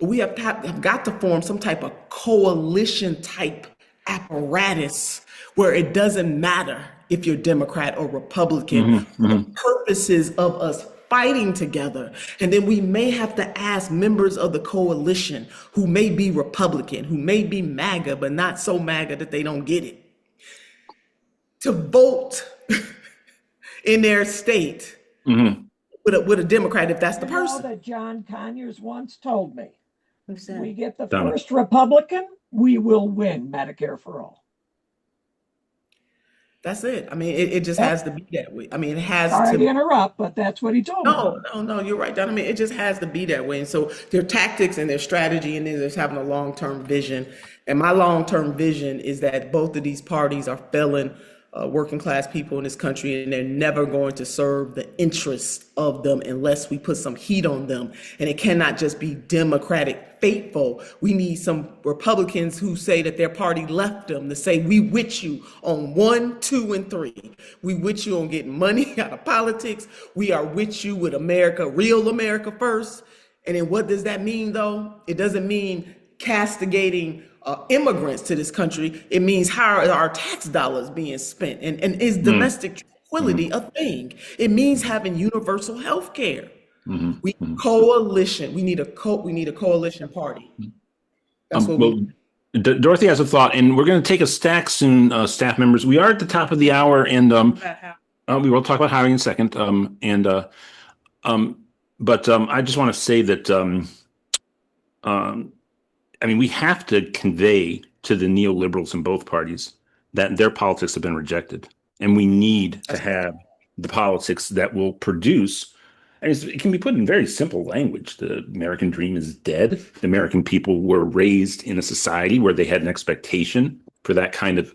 but we have got to form some type of coalition type apparatus where it doesn't matter if you're Democrat or Republican, for the purposes of us fighting together. And then we may have to ask members of the coalition who may be Republican, who may be MAGA, but not so MAGA that they don't get it, to vote in their state with a Democrat if that's the You know person. that John Conyers once told me, Who's we that? get the Donna. first Republican, we will win Medicare for all. That's it. I mean, it just has to be that way. I mean, it has Sorry to to. interrupt, but that's what he told me. No, you're right, Don. I mean, it just has to be that way. And so their tactics and their strategy, and then there's having a long-term vision. And my long-term vision is that both of these parties are failing working class people in this country, and they're never going to serve the interests of them unless we put some heat on them. And it cannot just be Democratic faithful. We need some Republicans who say that their party left them to say, we with you on 1, 2, and 3. We with you on getting money out of politics. We are with you with America, real America first. And then what does that mean, though? It doesn't mean castigating immigrants to this country. It means how are our tax dollars being spent? And is domestic tranquility a thing? It means having universal health care. We coalition. We need a coalition party. That's what we need. Dorothy has a thought, and we're going to take a stack soon, staff members. We are at the top of the hour, and we will talk about hiring in a second. But I just want to say that I mean, we have to convey to the neoliberals in both parties that their politics have been rejected, and we need to have the politics that will produce. I mean, it can be put in very simple language. The American dream is dead. The American people were raised in a society where they had an expectation for that kind of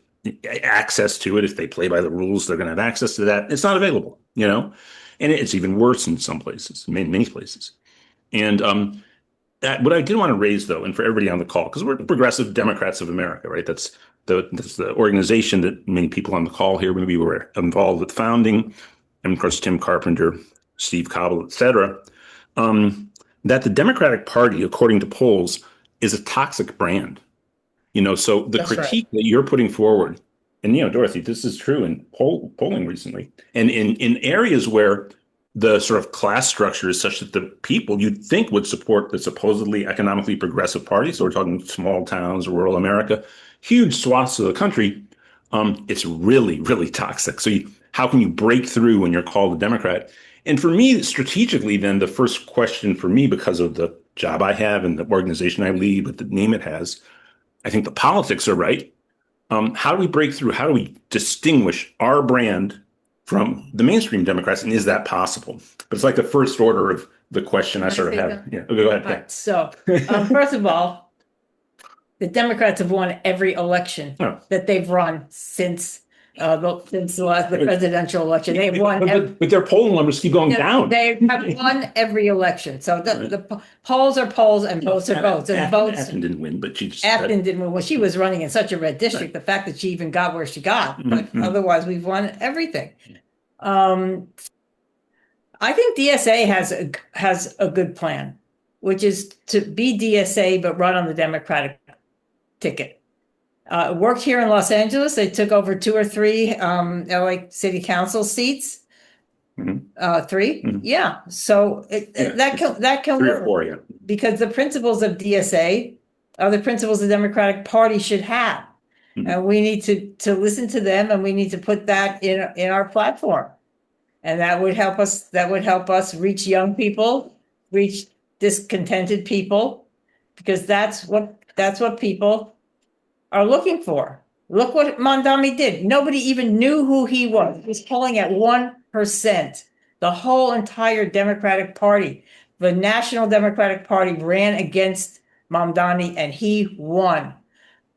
access to it. If they play by the rules, they're going to have access to that. It's not available, you know, and it's even worse in some places, many places. And what I did want to raise, though, and for everybody on the call, because we're the Progressive Democrats of America, right? That's the organization that many people on the call here maybe were involved with founding, and of course Tim Carpenter, Steve Cobble, et cetera, that the Democratic Party, according to polls, is a toxic brand. You know, so the critique that you're putting forward, and, you know, Dorothy, this is true in polling recently, and in areas where the sort of class structure is such that the people you'd think would support the supposedly economically progressive party, so we're talking small towns, rural America, huge swaths of the country, it's really, really toxic. So how can you break through when you're called a Democrat? And for me, strategically, then the first question for me, because of the job I have and the organization I lead with the name it has, I think the politics are right. How do we break through? How do we distinguish our brand from the mainstream Democrats, and is that possible? But it's like the first order of the question I sort of have. Yeah, go ahead. Right, so first of all, the Democrats have won every election that they've run since the presidential election. They've won, but their polling numbers keep going down. They have won every election. So the polls are polls and votes are votes. And votes. Afton didn't win, but she just. Afton didn't win. Well, she was running in such a red district. The fact that she even got where she got, but otherwise we've won everything. I think DSA has a good plan, which is to be DSA but run on the Democratic ticket. Worked here in Los Angeles. They took over 2 or 3 LA City Council seats. 3, yeah. So that can 3 work, or 4, yeah. Because the principles of DSA are the principles the Democratic Party should have, and we need to listen to them, and we need to put that in our platform, and that would help us. That would help us reach young people, reach discontented people, because that's what people are looking for. Look what Mondami did. Nobody even knew who he was. He was polling at 1%. The whole entire Democratic Party, the National Democratic Party, ran against Mamdani, and he won.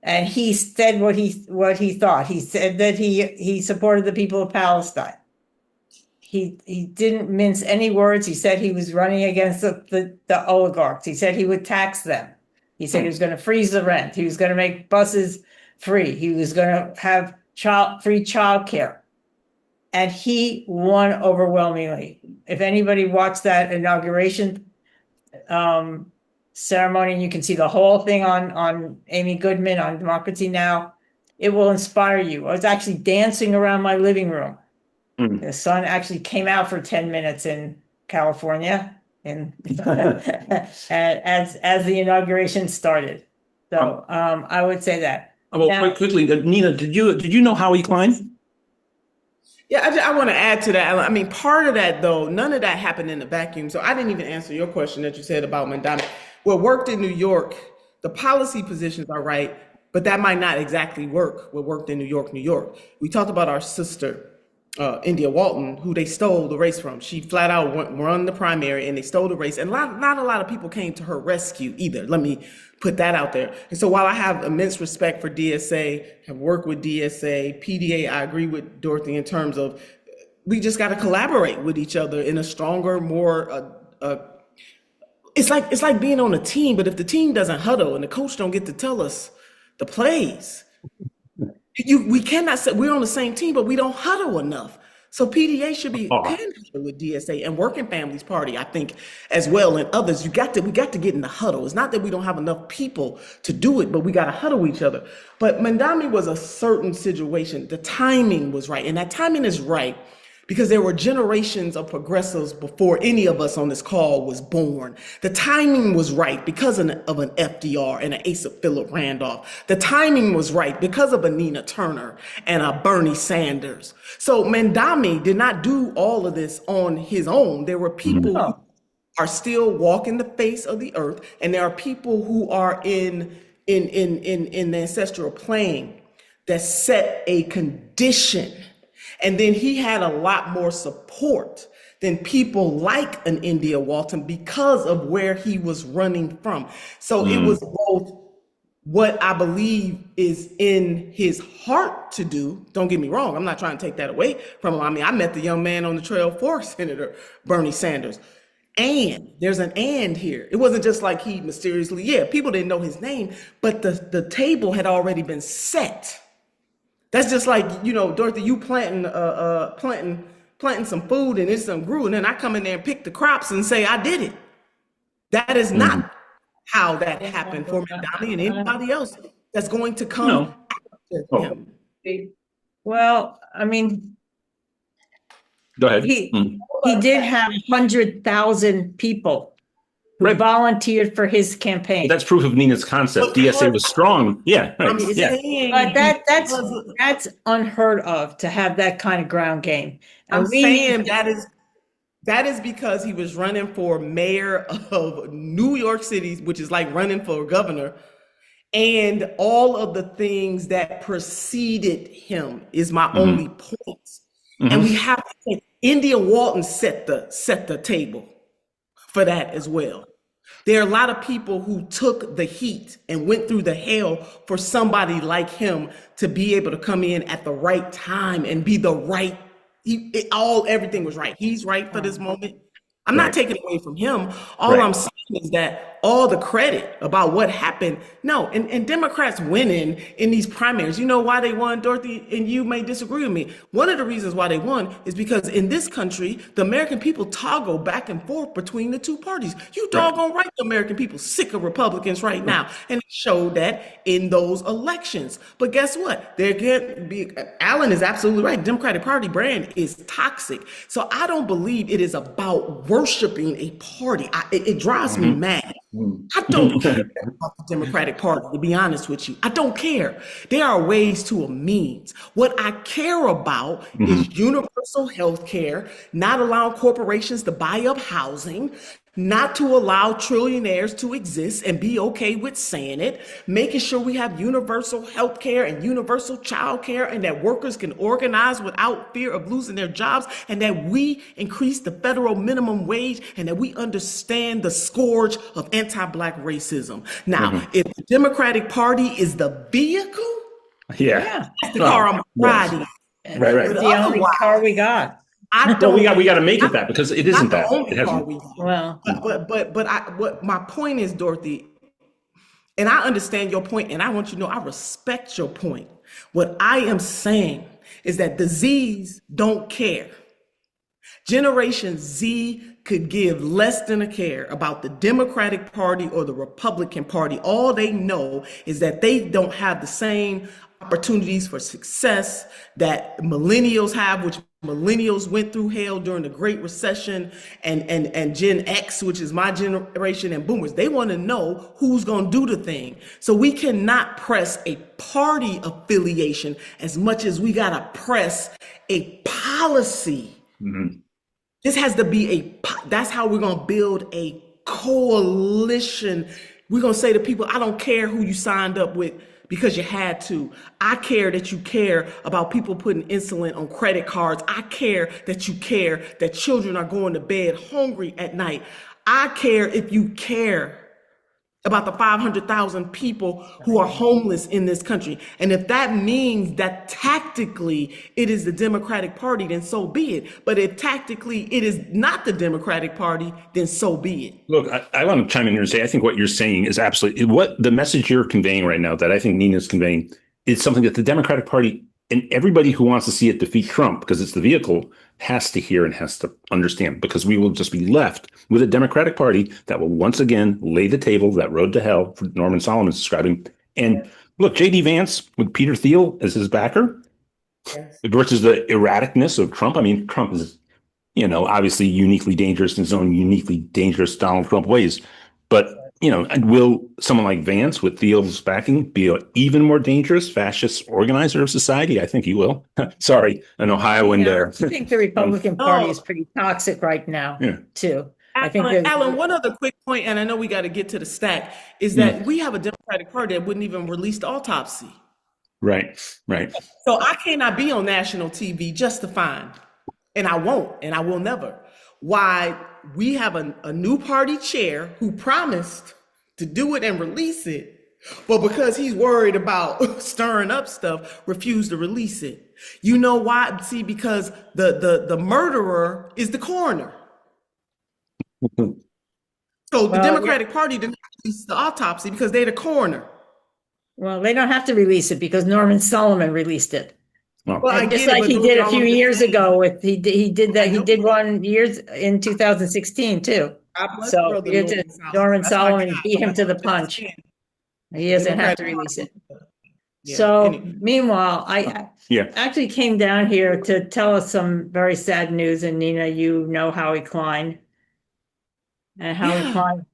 And he said what he thought. He said that he supported the people of Palestine. He didn't mince any words. He said he was running against the oligarchs. He said he would tax them. He said he was going to freeze the rent. He was going to make buses free. He was going to have free childcare. And he won overwhelmingly. If anybody watched that inauguration ceremony, and you can see the whole thing on Amy Goodman on Democracy Now!, it will inspire you. I was actually dancing around my living room. The sun actually came out for 10 minutes in California, and as the inauguration started. So I would say that. Well, Now, quite quickly, Nina, did you know Howie Klein? Yeah, I want to add to that. I mean, part of that, though, none of that happened in a vacuum. So I didn't even answer your question that you said about Mandami. What worked in New York, the policy positions are right, but that might not exactly work what worked in New York, New York. We talked about our sister, India Walton, who they stole the race from. She flat out won the primary and they stole the race. And not a lot of people came to her rescue either. Let me put that out there. And so while I have immense respect for DSA, have worked with DSA, PDA, I agree with Dorothy in terms of we just got to collaborate with each other in a stronger, more, it's like being on a team, but if the team doesn't huddle and the coach don't get to tell us the plays, we cannot say we're on the same team, but we don't huddle enough. So PDA should be with DSA and Working Families Party, I think, as well, and others. We got to get in the huddle. It's not that we don't have enough people to do it, but we got to huddle each other. But Mandami was a certain situation. The timing was right, and that timing is right because there were generations of progressives before any of us on this call was born. The timing was right because of an FDR and an Asa Philip Randolph. The timing was right because of a Nina Turner and a Bernie Sanders. So Mandami did not do all of this on his own. There were people who are still walking the face of the earth, and there are people who are in the ancestral plane that set a condition. And then he had a lot more support than people like an India Walton because of where he was running from. So it was both what I believe is in his heart to do. Don't get me wrong. I'm not trying to take that away from him. I mean, I met the young man on the trail for Senator Bernie Sanders. And there's an and here. It wasn't just like he mysteriously, people didn't know his name, but the table had already been set. That's just like, Dorothy, you planting some food and it's some grew, and then I come in there and pick the crops and say I did it. That is not how that happened for Mandami and anybody else that's going to come after him. Well, I mean, Go ahead. he did have 100,000 people who volunteered for his campaign. Well, that's proof of Nina's concept. DSA was strong. Yeah. Right. But that's unheard of to have that kind of ground game. And I'm saying that is because he was running for mayor of New York City, which is like running for governor, and all of the things that preceded him is my only point. And we have to think India Walton set the table for that as well. There are a lot of people who took the heat and went through the hell for somebody like him to be able to come in at the right time and be the right. Everything was right. He's right for this moment. I'm not taking away from him. All I'm saying is that all the credit about what happened. No, and Democrats winning in these primaries. You know why they won, Dorothy? And you may disagree with me. One of the reasons why they won is because in this country, the American people toggle back and forth between the two parties. You doggone right, the American people sick of Republicans right now. And it showed that in those elections. But guess what? Alan is absolutely right. Democratic Party brand is toxic. So I don't believe it is about worshiping a party. It drives me mad. I don't care about the Democratic Party, to be honest with you. I don't care. There are ways to a means. What I care about is universal health care, not allowing corporations to buy up housing, not to allow trillionaires to exist and be okay with saying it, making sure we have universal health care and universal child care, and that workers can organize without fear of losing their jobs, and that we increase the federal minimum wage, and that we understand the scourge of anti-Black racism. Now, if the Democratic Party is the vehicle, Yeah. that's the car I'm riding. Right, right. It's the only car we got. I Well, don't. we got to make it that, because it isn't Not the that. only It car hasn't. we got. Well, What my point is, Dorothy, and I understand your point, and I want you to know I respect your point. What I am saying is that the Z's don't care. Generation Z could give less than a care about the Democratic Party or the Republican Party. All they know is that they don't have the same opportunities for success that millennials have, which millennials went through hell during the Great Recession, and Gen X, which is my generation, and boomers. They want to know who's going to do the thing. So we cannot press a party affiliation as much as we got to press a policy. This has to be that's how we're going to build a coalition. We're going to say to people, I don't care who you signed up with because you had to. I care that you care about people putting insulin on credit cards. I care that children are going to bed hungry at night. I care if you care about the 500,000 people who are homeless in this country. And if that means that tactically it is the Democratic Party, then so be it. But if tactically it is not the Democratic Party, then so be it. Look, I want to chime in here and say, I think what you're saying is absolutely what the message you're conveying right now, that I think Nina's conveying, is something that the Democratic Party and everybody who wants to see it defeat Trump, because it's the vehicle, has to hear and has to understand, because we will just be left with a Democratic Party that will once again lay the table, that road to hell for Norman Solomon's describing. And look, J.D. Vance with Peter Thiel as his backer versus the erraticness of Trump. I mean, Trump is, obviously uniquely dangerous in his own uniquely dangerous Donald Trump ways. But, will someone like Vance with Thiel's backing be an even more dangerous fascist organizer of society? I think he will. Sorry, an Ohioan there. I think the Republican Party is pretty toxic right now, too. I think Alan, one other quick point, and I know we got to get to the stack, is that we have a Democratic Party that wouldn't even release the autopsy. Right. So I cannot be on national TV justifying, and I won't, and I will never, why we have a new party chair who promised to do it and release it, but because he's worried about stirring up stuff, refused to release it. You know why? See, because the murderer is the coroner. So the Democratic Party didn't release the autopsy because they're the coroner. Well, they don't have to release it because Norman Solomon released it. Well, just like he did a few years ago with he did that. He did one years in 2016 too. So Norman Solomon beat him to the punch. He doesn't have to release it. So meanwhile, I actually came down here to tell us some very sad news. And Nina, you know Howie Klein. And Howie Klein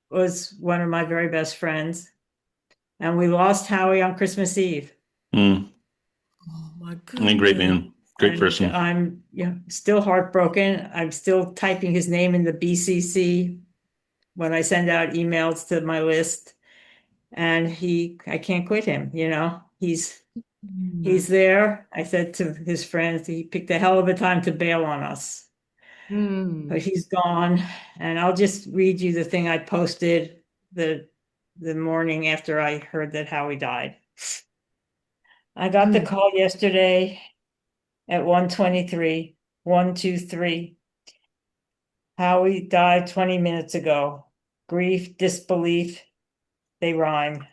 was one of my very best friends. And we lost Howie on Christmas Eve. Oh my goodness. Great man. Great person. I'm still heartbroken. I'm still typing his name in the BCC when I send out emails to my list. And I can't quit him, He's there. I said to his friends, he picked a hell of a time to bail on us. But he's gone. And I'll just read you the thing I posted the morning after I heard that Howie died. I got the call yesterday at 1:23, 123. Howie died 20 minutes ago. Grief, disbelief, they rhyme.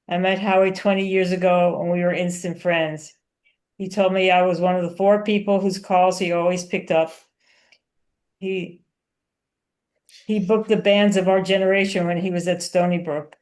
I met Howie 20 years ago and we were instant friends. He told me I was one of the 4 people whose calls he always picked up. He booked the bands of our generation when he was at Stony Brook.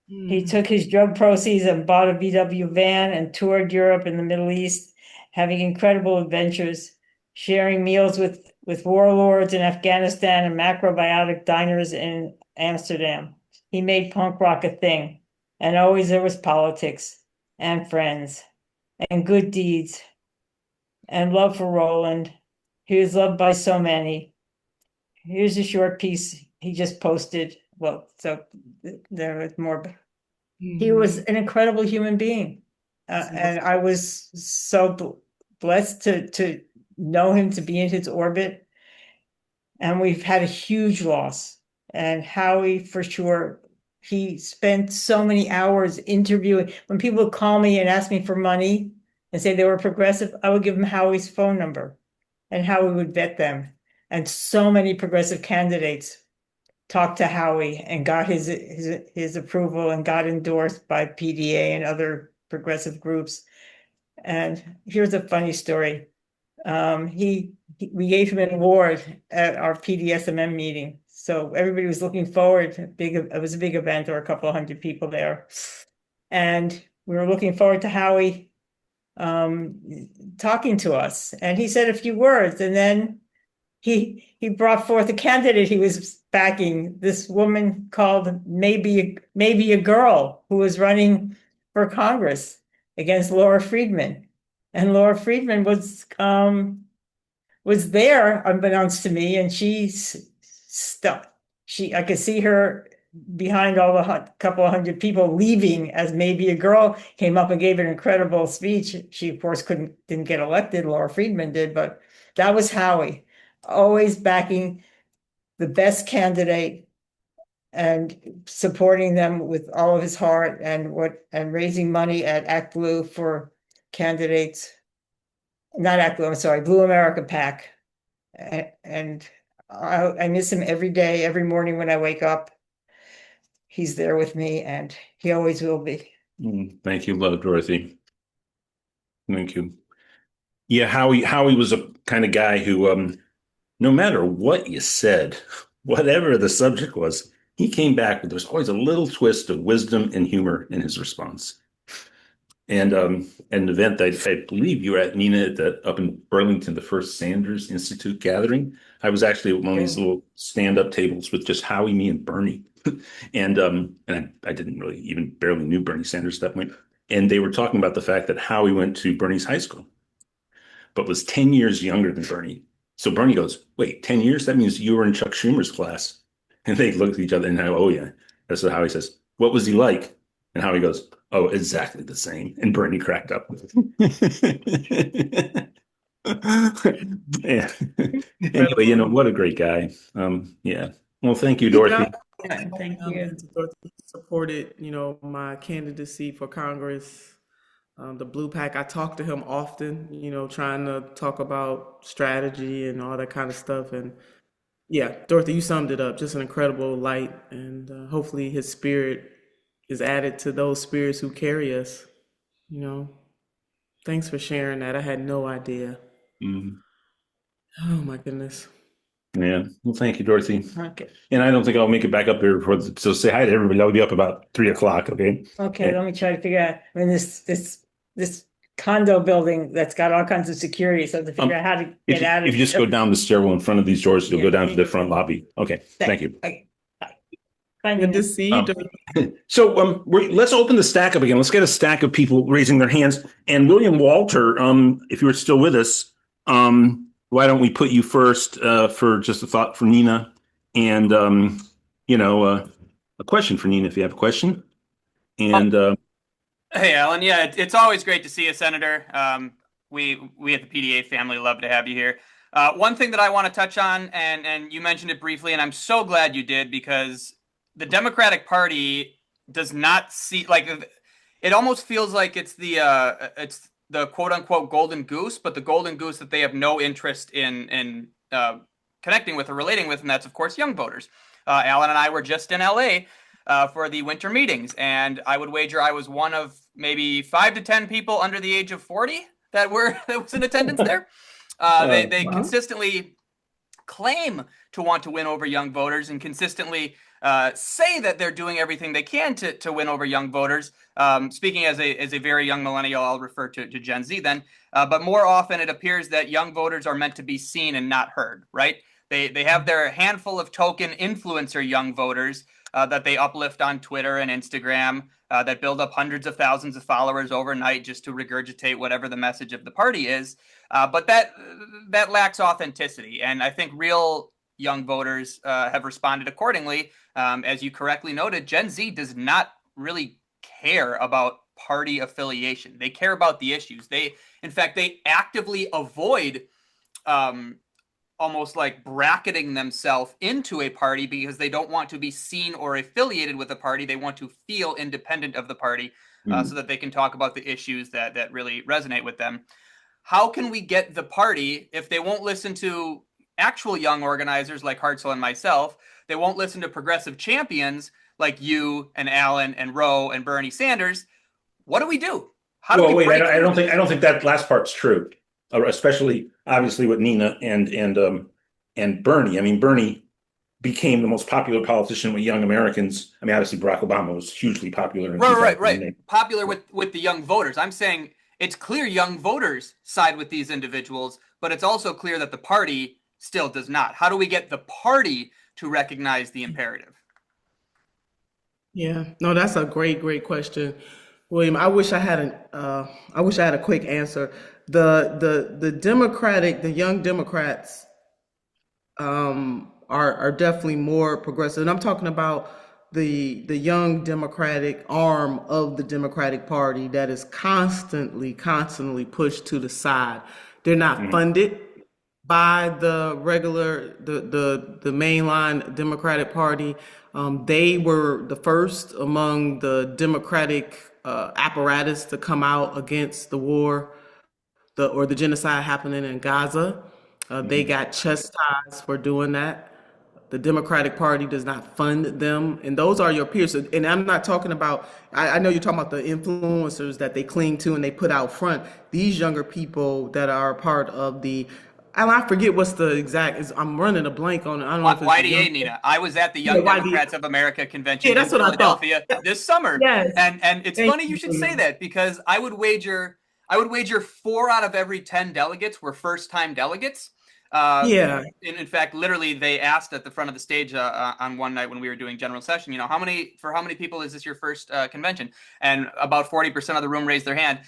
He took his drug proceeds and bought a VW van and toured Europe and the Middle East, having incredible adventures, sharing meals with warlords in Afghanistan and macrobiotic diners in Amsterdam. He made punk rock a thing, and always there was politics and friends and good deeds and love for Roland. He was loved by so many. here's a short piece he just posted. Well, so there was more. He was an incredible human being. And I was so blessed to know him, to be in his orbit. And we've had a huge loss. And Howie, for sure, he spent so many hours interviewing. When people would call me and ask me for money and say they were progressive, I would give them Howie's phone number and Howie would vet them. And so many progressive candidates talked to Howie and got his approval and got endorsed by PDA and other progressive groups. And here's a funny story. We gave him an award at our PDSMM meeting. So everybody was looking forward. It was a big event, or a couple of hundred people there. And we were looking forward to Howie talking to us. And he said a few words, and then he brought forth a candidate he was backing, this woman called maybe a girl, who was running for Congress against Laura Friedman. And Laura Friedman was there unbeknownst to me, and I could see her behind all the couple of hundred people leaving as maybe a girl, came up and gave an incredible speech. She of course didn't get elected, Laura Friedman did, but that was Howie, always backing the best candidate and supporting them with all of his heart, and raising money at Act Blue for candidates. Not Act Blue, I'm sorry, Blue America PAC. And I miss him every day, every morning when I wake up. He's there with me, and he always will be. Thank you, love, Dorothy. Thank you. Yeah, Howie was a kind of guy who, no matter what you said, whatever the subject was, he came back with, there's always a little twist of wisdom and humor in his response. And an event that I believe you were at, Nina, up in Burlington, the first Sanders Institute gathering. I was actually at one of these little stand-up tables with just Howie, me, and Bernie. And I didn't really even barely knew Bernie Sanders at that point. And they were talking about the fact that Howie went to Bernie's high school, but was 10 years younger than Bernie. So Bernie goes, wait, 10 years? That means you were in Chuck Schumer's class. And they look at each other and I go, oh, yeah. That's what Howie says. What was he like? And Howie goes, oh, exactly the same. And Bernie cracked up. Yeah. Anyway, what a great guy. Yeah. Well, thank you, Dorothy. Thank you. Dorothy supported, my candidacy for Congress. The Blue Pack, I talk to him often, trying to talk about strategy and all that kind of stuff. And yeah, Dorothy, you summed it up. Just an incredible light. And hopefully his spirit is added to those spirits who carry us. Thanks for sharing that. I had no idea. Mm. Oh my goodness. Yeah. Well, thank you, Dorothy. Okay. And I don't think I'll make it back up here so say hi to everybody. I'll be up about 3:00. Okay. Okay. Let me try to figure out. I mean, this condo building that's got all kinds of security, so to figure out how to get out of it. If you just go down the stairwell in front of these doors, you'll go down to the front lobby. Okay. Thank you. Okay. Bye. Good to see you. So let's open the stack up again. Let's get a stack of people raising their hands. And William Walter, if you were still with us, why don't we put you first for just a thought for Nina, and a question for Nina if you have a question. And hey, Alan. Yeah, it's always great to see you, Senator. We at the PDA family love to have you here. One thing that I want to touch on, and you mentioned it briefly, and I'm so glad you did, because the Democratic Party does not see, like, it almost feels like it's the quote unquote golden goose, but the golden goose that they have no interest in connecting with or relating with, and that's of course young voters. Alan and I were just in LA for the winter meetings, and I would wager I was one of maybe 5 to 10 people under the age of 40 that was in attendance there. They consistently claim to want to win over young voters, and consistently say that they're doing everything they can to win over young voters. Speaking as a very young millennial, I'll refer to Gen Z then. But more often, it appears that young voters are meant to be seen and not heard, right? They have their handful of token influencer young voters that they uplift on Twitter and Instagram, that build up hundreds of thousands of followers overnight just to regurgitate whatever the message of the party is. But that lacks authenticity. And I think real young voters have responded accordingly. As you correctly noted, Gen Z does not really care about party affiliation. They care about the issues. In fact, they actively avoid almost like bracketing themselves into a party because they don't want to be seen or affiliated with a party. They want to feel independent of the party so that they can talk about the issues that really resonate with them. How can we get the party, if they won't listen to actual young organizers like Hartzell and myself, they won't listen to progressive champions like you and Alan and Roe and Bernie Sanders, what do we do? How do Well, we wait, break I don't think that last part's true, especially obviously with Nina and Bernie. I mean, Bernie became the most popular politician with young Americans. I mean, obviously Barack Obama was hugely popular in 2008. Right. Popular with the young voters. I'm saying it's clear young voters side with these individuals, but it's also clear that the party still does not. How do we get the party to recognize the imperative? Yeah, no, that's a great question, William. I wish I had a quick answer. The young Democrats are definitely more progressive, and I'm talking about the young Democratic arm of the Democratic Party that is constantly pushed to the side. They're not funded by the mainline Democratic Party. They were the first among the Democratic apparatus to come out against the war, the genocide happening in Gaza. They got chastised for doing that. The Democratic Party does not fund them, and those are your peers. And I'm not talking about. I know you're talking about the influencers that they cling to and they put out front. These younger people that are part of the. And I forget what's the exact. I'm running a blank on it. I don't know if it's YDA, Nina. I was at the Young Democrats of America convention in that's what I thought. Philadelphia this summer. Yes. And it's funny you should say that because I would wager 4 out of every 10 delegates were first-time delegates. Yeah. In fact, literally, they asked at the front of the stage on one night when we were doing general session, how many people is this your first convention? And about 40% of the room raised their hand.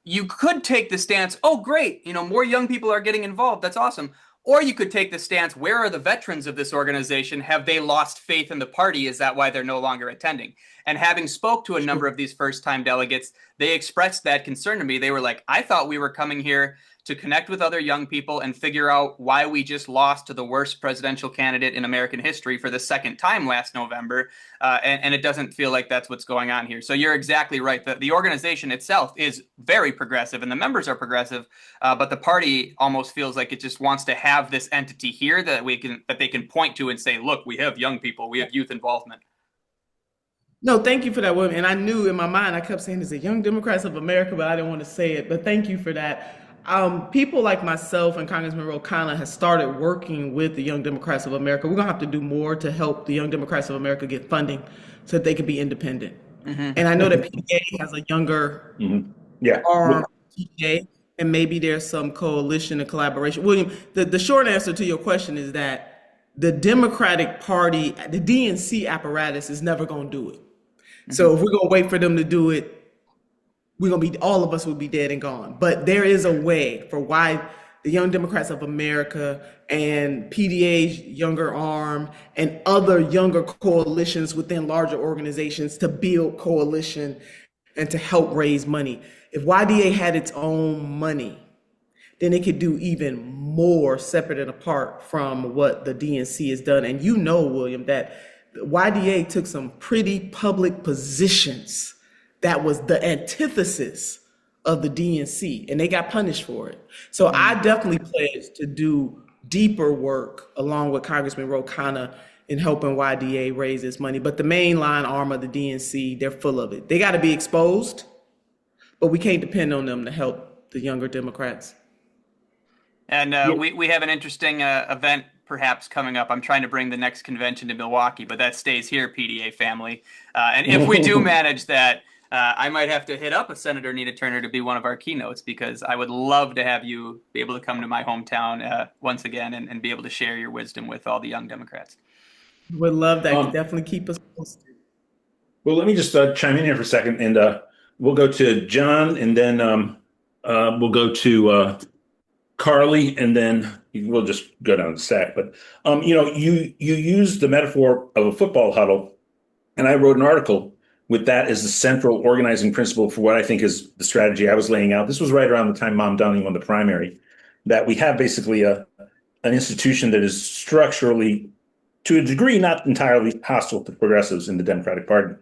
You could take the stance, oh, great, more young people are getting involved. That's awesome. Or you could take the stance, where are the veterans of this organization? Have they lost faith in the party? Is that why they're no longer attending? And having spoke to a number of these first-time delegates, they expressed that concern to me. They were like, I thought we were coming here to connect with other young people and figure out why we just lost to the worst presidential candidate in American history for the second time last November. And it doesn't feel like that's what's going on here. So you're exactly right. The organization itself is very progressive and the members are progressive, but the party almost feels like it just wants to have this entity here that they can point to and say, look, we have young people, we have youth involvement. No, thank you for that, William. And I knew in my mind, I kept saying, it's the Young Democrats of America, but I didn't want to say it. But thank you for that. People like myself and Congressman Ro Khanna has started working with the Young Democrats of America. We're going to have to do more to help the Young Democrats of America get funding so that they can be independent. And I know that PTA has a younger arm of PTA, and maybe there's some coalition and collaboration. William, the short answer to your question is that the Democratic Party, the DNC apparatus is never going to do it. So if we're going to wait for them to do it, all of us will be dead and gone. But there is a way for why the Young Democrats of America and PDA's younger arm and other younger coalitions within larger organizations to build coalition and to help raise money. If YDA had its own money, then it could do even more separate and apart from what the DNC has done. And William, that YDA took some pretty public positions that was the antithesis of the DNC, and they got punished for it. So I definitely pledge to do deeper work along with Congressman Ro Khanna in helping YDA raise its money. But the mainline arm of the DNC, they're full of it. They got to be exposed, but we can't depend on them to help the younger Democrats. And we have an interesting event perhaps coming up. I'm trying to bring the next convention to Milwaukee, but that stays here, PDA family. And if we do manage that, I might have to hit up a Senator Nina Turner to be one of our keynotes, because I would love to have you be able to come to my hometown once again and be able to share your wisdom with all the young Democrats. Would love that. Definitely keep us posted. Well, let me just chime in here for a second, and we'll go to John, and then we'll go to Carly, and then we'll just go down the stack. But you used the metaphor of a football huddle, and I wrote an article with that as the central organizing principle for what I think is the strategy I was laying out. This was right around the time Mom Downey won the primary, that we have basically an institution that is structurally, to a degree, not entirely hostile to progressives in the Democratic Party.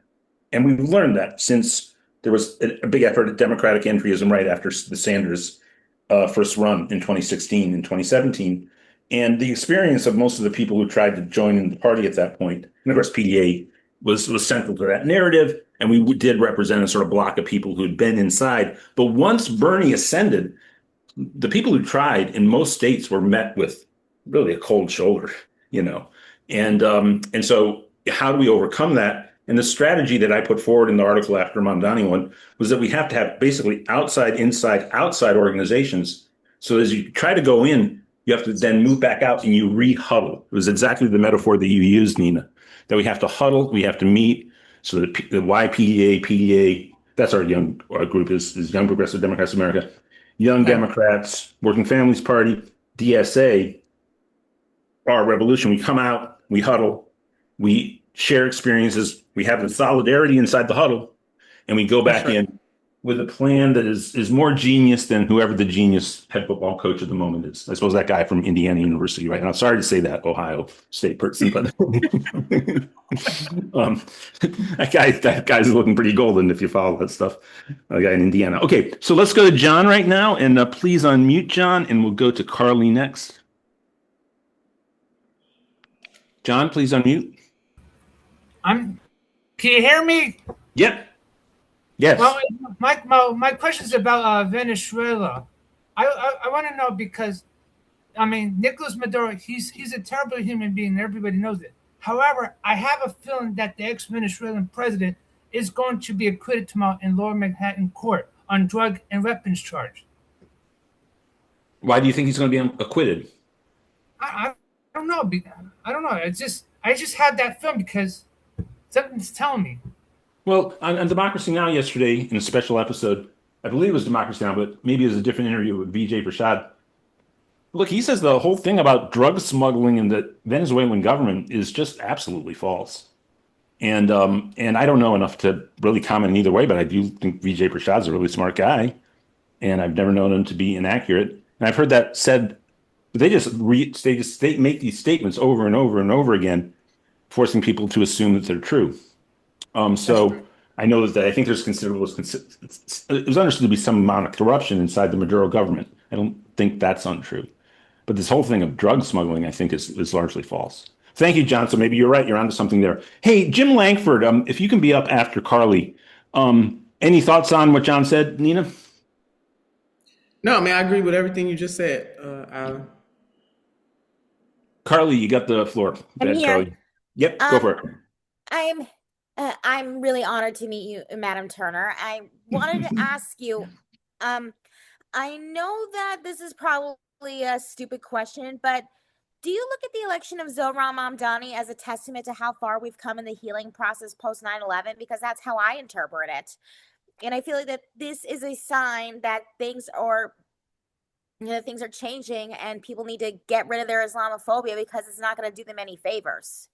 And we've learned that since there was a big effort at Democratic entryism right after the Sanders first run in 2016 and 2017. And the experience of most of the people who tried to join in the party at that point, and of course, PDA was central to that narrative. And we did represent a sort of block of people who had been inside. But once Bernie ascended, the people who tried in most states were met with really a cold shoulder, you know. And so how do we overcome that? And the strategy that I put forward in the article after Mamdani one was that we have to have basically outside, inside, outside organizations. So as you try to go in, you have to then move back out and you re-huddle. It was exactly the metaphor that you used, Nina, that we have to huddle, we have to meet. So the YPDA, PDA, that's our young group is Young Progressive Democrats of America, Young Democrats, Working Families Party, DSA, our revolution. We come out, we huddle, we share experiences, we have the solidarity inside the huddle, and we go back in with a plan that is more genius than whoever the genius head football coach at the moment is. I suppose that guy from Indiana University right now. Sorry to say that, Ohio State person, but that guy's looking pretty golden if you follow that stuff. A guy in Indiana. Okay, so let's go to John right now, and please unmute John, and we'll go to Carly next. John, please unmute. Can you hear me? Yep. Yes. Well, my question is about Venezuela. I want to know because, I mean, Nicolas Maduro, he's a terrible human being, and everybody knows it. However, I have a feeling that the ex-Venezuelan president is going to be acquitted tomorrow in Lower Manhattan Court on drug and weapons charge. Why do you think he's going to be acquitted? I don't know. I don't know. I just had that feeling because something's telling me. Well, on Democracy Now! Yesterday, in a special episode, I believe it was Democracy Now!, but maybe it was a different interview with Vijay Prashad. Look, he says the whole thing about drug smuggling in the Venezuelan government is just absolutely false. And I don't know enough to really comment either way, but I do think Vijay Prashad's a really smart guy, and I've never known him to be inaccurate. And I've heard that said, but they just make these statements over and over and over again, forcing people to assume that they're true. So I know that I think there's considerable, it was understood to be some amount of corruption inside the Maduro government. I don't think that's untrue. But this whole thing of drug smuggling, I think, is largely false. Thank you, John. So maybe you're right. You're onto something there. Hey, Jim Langford, if you can be up after Carly, any thoughts on what John said, Nina? No, I agree with everything you just said, Alan. Carly, you got the floor. I'm here. Carly. Yep, go for it. I'm really honored to meet you, Madam Turner. I wanted to ask you, I know that this is probably a stupid question, but do you look at the election of Zohran Mamdani as a testament to how far we've come in the healing process post 9/11? Because that's how I interpret it. And I feel like that this is a sign that things are changing and people need to get rid of their Islamophobia because it's not going to do them any favors.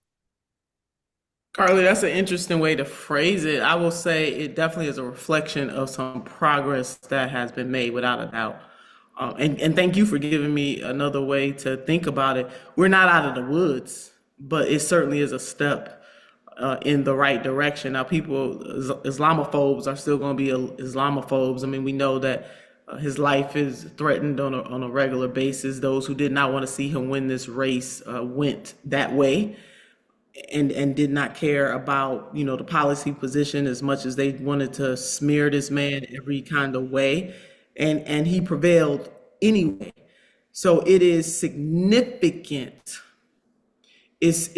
Carly, that's an interesting way to phrase it. I will say it definitely is a reflection of some progress that has been made, without a doubt. And thank you for giving me another way to think about it. We're not out of the woods, but it certainly is a step in the right direction. Now, Islamophobes are still going to be Islamophobes. I mean, we know that his life is threatened on a regular basis. Those who did not want to see him win this race went that way. And did not care about, the policy position as much as they wanted to smear this man every kind of way. And he prevailed anyway. So it is significant. It's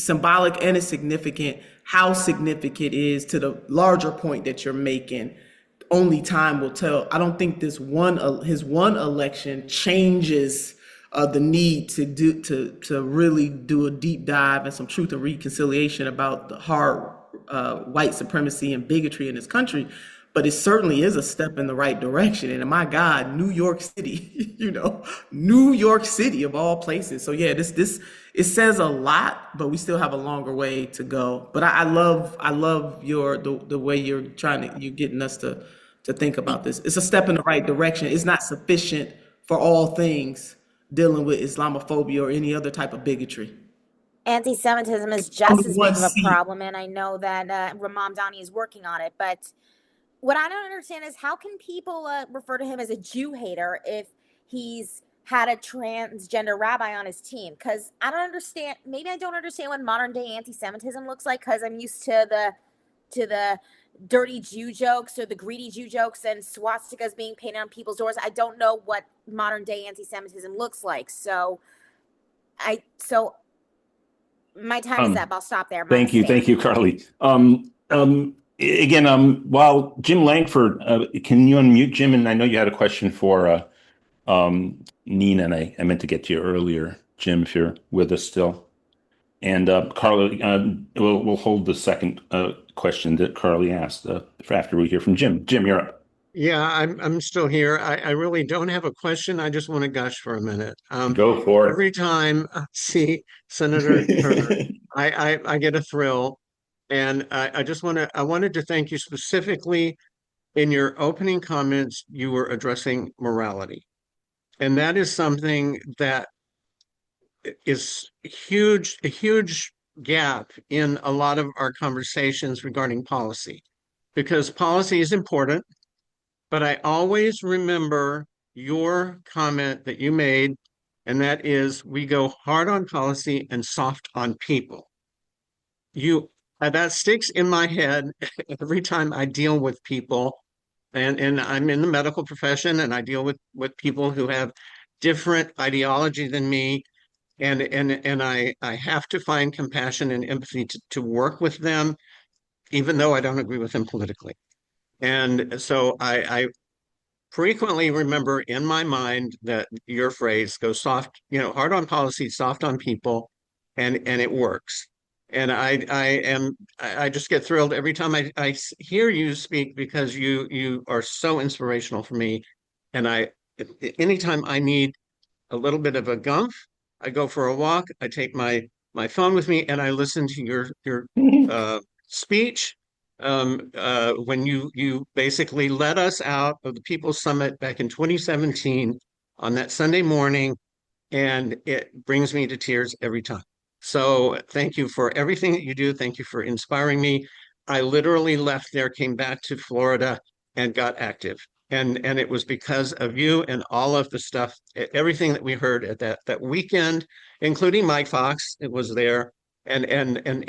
symbolic and it's significant. How significant it is to the larger point that you're making, only time will tell. I don't think his one election changes the need to really do a deep dive and some truth and reconciliation about the hard white supremacy and bigotry in this country. but it certainly is a step in the right direction. And my God, New York City, New York City of all places. So yeah, this it says a lot, but we still have a longer way to go. But I love the way you're getting us to think about this. It's a step in the right direction. It's not sufficient for all things dealing with Islamophobia or any other type of bigotry. Anti-Semitism is Only just as one big of a seat. problem, and I know that Ramam Dani is working on it. But what I don't understand is how can people refer to him as a Jew hater if he's had a transgender rabbi on his team? Because I don't understand. Maybe I don't understand what modern day anti-Semitism looks like because I'm used to the dirty Jew jokes or the greedy Jew jokes and swastikas being painted on people's doors. I don't know what modern day anti-Semitism looks like. So my time is up. I'll stop there. Thank you, Carly. Again, while Jim Langford, can you unmute Jim? And I know you had a question for Nina, and I meant to get to you earlier, Jim, if you're with us still. And Carly, we'll hold the second question that Carly asked for after we hear from Jim. Jim, you're up. Yeah, I'm still here. I really don't have a question. I just want to gush for a minute. Go for it. Every time I see Senator Turner, I get a thrill. And I wanted to thank you specifically in your opening comments, you were addressing morality. And that is something that is a huge gap in a lot of our conversations regarding policy, because policy is important. But I always remember your comment that you made, and that is we go hard on policy and soft on people. That sticks in my head every time I deal with people, and I'm in the medical profession, and I deal with people who have different ideology than me, and I have to find compassion and empathy to work with them, even though I don't agree with them politically. And so I frequently remember in my mind that your phrase go soft, hard on policy, soft on people, and it works. And I just get thrilled every time I hear you speak, because you are so inspirational for me. And anytime I need a little bit of a gumph, I go for a walk, I take my phone with me, and I listen to your speech, when you basically led us out of the People's Summit back in 2017 on that Sunday morning, and it brings me to tears every time. So thank you for everything that you do. Thank you for inspiring me. I literally left there, came back to Florida, and got active. And it was because of you and all of the stuff, everything that we heard at that weekend, including Mike Fox, it was there, and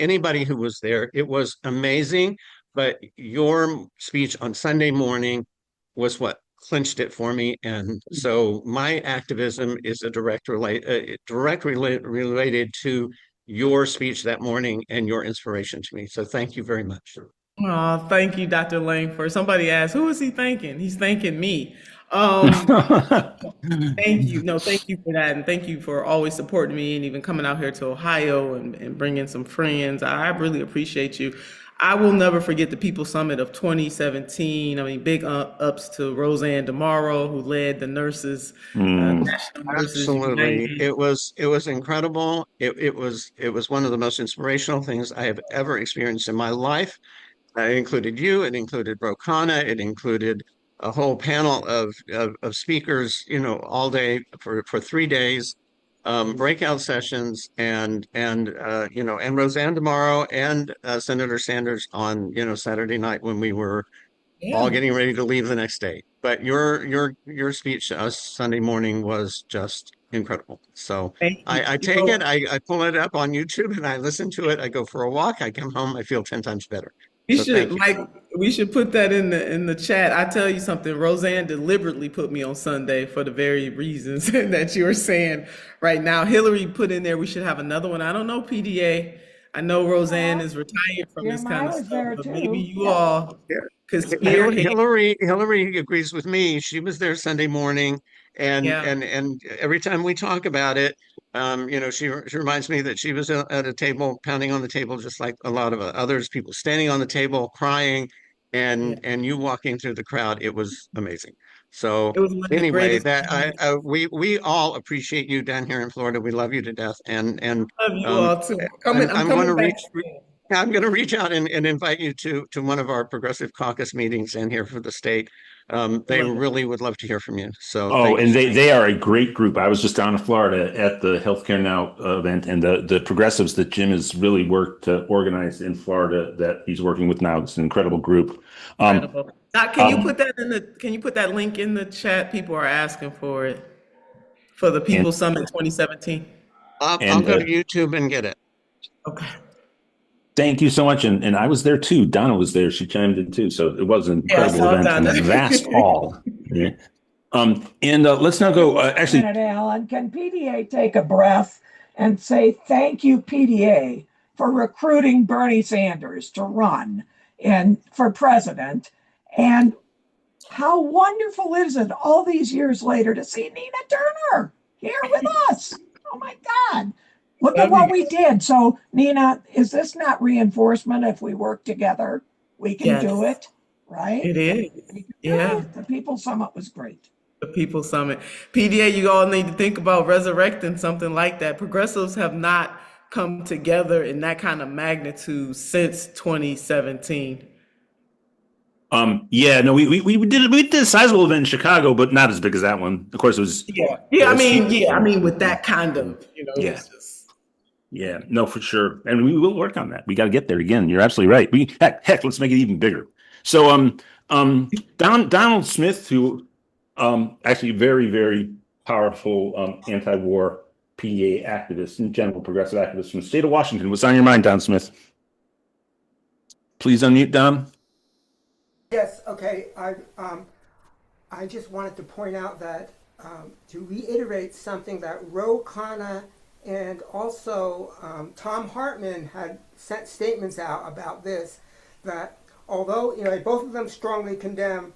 anybody who was there. It was amazing. But your speech on Sunday morning was what clinched it for me. And so my activism is related to your speech that morning and your inspiration to me. So thank you very much. Oh, thank you, Dr. Langford. Somebody asked, who is he thanking? He's thanking me. Thank you. No, thank you for that. And thank you for always supporting me and even coming out here to Ohio and bringing some friends. I really appreciate you. I will never forget the People Summit of 2017. I mean, big ups to Roseanne DeMauro, who led the nurses, National Nurses Absolutely. United. It was incredible. It was one of the most inspirational things I have ever experienced in my life. It included you, it included Brokana, it included a whole panel of speakers, all day for 3 days, breakout sessions, and Roseanne tomorrow, and Senator Sanders on, Saturday night when we were all Yeah. getting ready to leave the next day. But your speech to us Sunday morning was just incredible. So Thank you. I take it, I pull it up on YouTube, and I listen to it. I go for a walk, I come home, I feel 10 times better. We So should, thank you. Mike, we should put that in the chat. I tell you something, Roseanne deliberately put me on Sunday for the very reasons that you were saying right now. Hillary put in there we should have another one. I don't know, PDA. I know Roseanne is retired from this Jim, kind I of was stuff, there but maybe too. you Yeah. all could spearhead. Hillary agrees with me. She was there Sunday morning, Yeah. and every time we talk about it, she reminds me that she was at a table, pounding on the table, just like a lot of others, people standing on the table, crying. and you walking through the crowd, it was amazing. So It was one of the anyway, greatest that moments. we all appreciate you down here in Florida. We love you to death, and Love you um, all too. I'm I'm going coming to back reach. soon. I'm going to reach out and invite you to one of our Progressive Caucus meetings in here for the state. They Love it. really would love to hear from you. So Oh, thank you and so they are a great group. I was just down in Florida at the Healthcare Now event, and the progressives that Jim has really worked to organize in Florida that he's working with now. It's an incredible group. Um, Incredible. Doc, can you put that link in the chat? People are asking for it for the and People Summit 2017. I'll and go to YouTube and get it. Okay. thank you so much. And I was there too. Donna was there. She chimed in too. So it was an Yeah, I incredible saw event in Donna. a vast hall. Yeah. And let's now go. Wait a Actually, minute, Alan. Can PDA take a breath and say thank you, PDA, for recruiting Bernie Sanders to run for president? And how wonderful is it all these years later to see Nina Turner here with us? Oh my God. Look at Love you what guys. we did. So, Nina, is this not reinforcement? If we work together, we can do Yes, it, right? it is. We can do Yeah, it. The People Summit was great. the People Summit. PDA, you all need to think about resurrecting something like that. Progressives have not come together in that kind of magnitude since 2017. yeah, no, we did a sizable event in Chicago, but not as big as that one. Of course, it was. Yeah, I mean, with that kind of, it Yeah. was just. Yeah, no, for sure. And we will work on that. We got to get there again. You're absolutely right. Heck, let's make it even bigger. So, Donald Smith, who, actually very, very powerful, anti-war PDA activist and general progressive activist from the state of Washington. What's on your mind, Don Smith? Please unmute, Don. Yes, okay. I just wanted to point out that to reiterate something that Ro Khanna and also Tom Hartman had sent statements out about this, that although both of them strongly condemn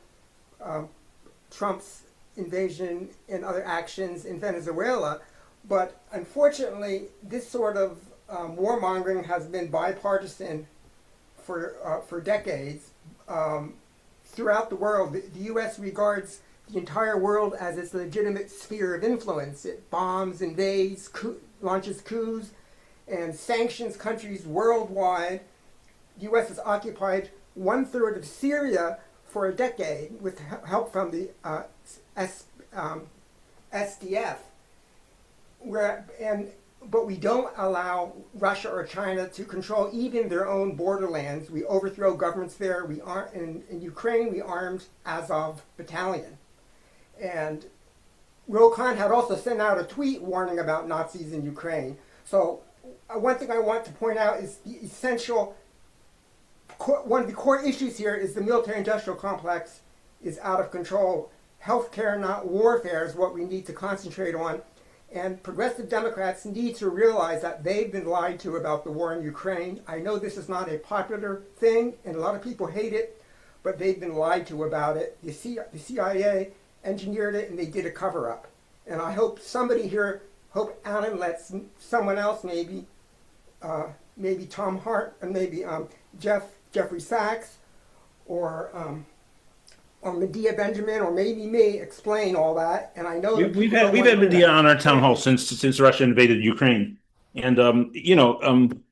Trump's invasion and other actions in Venezuela, but unfortunately this sort of warmongering has been bipartisan for decades. Throughout the world, the U.S. regards the entire world as its legitimate sphere of influence. It bombs, invades, launches coups, and sanctions countries worldwide. The U.S. has occupied 1/3 of Syria for a decade with help from the SDF. But we don't allow Russia or China to control even their own borderlands. We overthrow governments there. In Ukraine, we armed Azov Battalion. And Ro Khan had also sent out a tweet warning about Nazis in Ukraine. So one thing I want to point out is the essential, one of the core issues here is the military-industrial complex is out of control. Healthcare, not warfare, is what we need to concentrate on. And progressive Democrats need to realize that they've been lied to about the war in Ukraine. I know this is not a popular thing, and a lot of people hate it, but they've been lied to about it. The CIA engineered it, and they did a cover-up. And I hope somebody here, hope Alan lets someone else, maybe Tom Hart, and maybe Jeffrey Sachs, or Medea Benjamin, or maybe me, explain all that. And I know We've had Medea on our town hall since Russia invaded Ukraine, and we're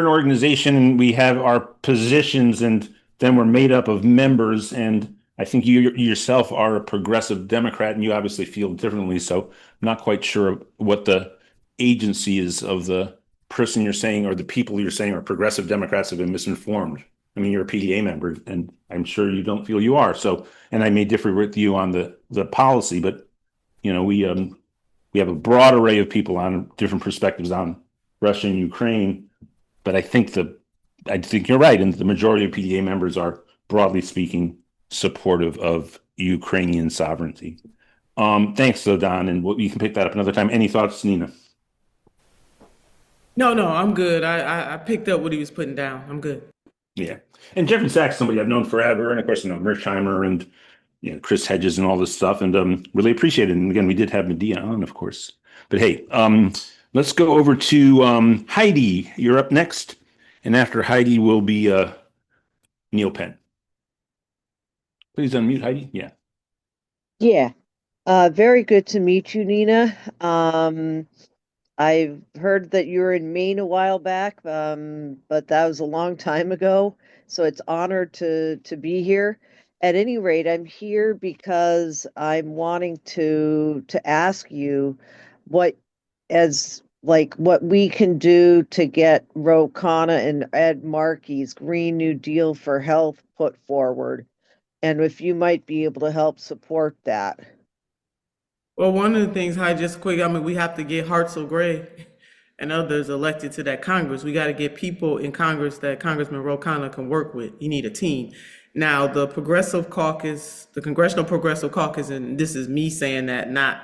an organization and we have our positions, and then we're made up of members. And I think you yourself are a progressive Democrat, and you obviously feel differently. So I'm not quite sure what the agency is of the person you're saying or the people you're saying are progressive Democrats have been misinformed. I mean, you're a PDA member, and I'm sure you don't feel you are. So, and I may differ with you on the policy, but we have a broad array of people on different perspectives on Russia and Ukraine. But I think you're right, and the majority of PDA members are, broadly speaking, supportive of Ukrainian sovereignty. Thanks, though, Don, and we can pick that up another time. Any thoughts, Nina? No, I'm good. I picked up what he was putting down. I'm good. Yeah. And Jeffrey Sachs, somebody I've known forever. And of course, Mersheimer and Chris Hedges and all this stuff. And really appreciate it. And again, we did have Medea on, of course. But hey, let's go over to Heidi. You're up next. And after Heidi will be Neil Penn. Please unmute, Heidi. Yeah. Yeah. Very good to meet you, Nina. I've heard that you were in Maine a while back, but that was a long time ago. So it's honored to be here. At any rate, I'm here because I'm wanting to ask you what what we can do to get Ro Khanna and Ed Markey's Green New Deal for Health put forward, and if you might be able to help support that. Well, one of the things, Hi, just quick, I mean, we have to get Hartzell Gray and others elected to that Congress. We got to get people in Congress that Congressman Ro Khanna can work with. You need a team. Now, the Progressive Caucus, the Congressional Progressive Caucus, and this is me saying that, not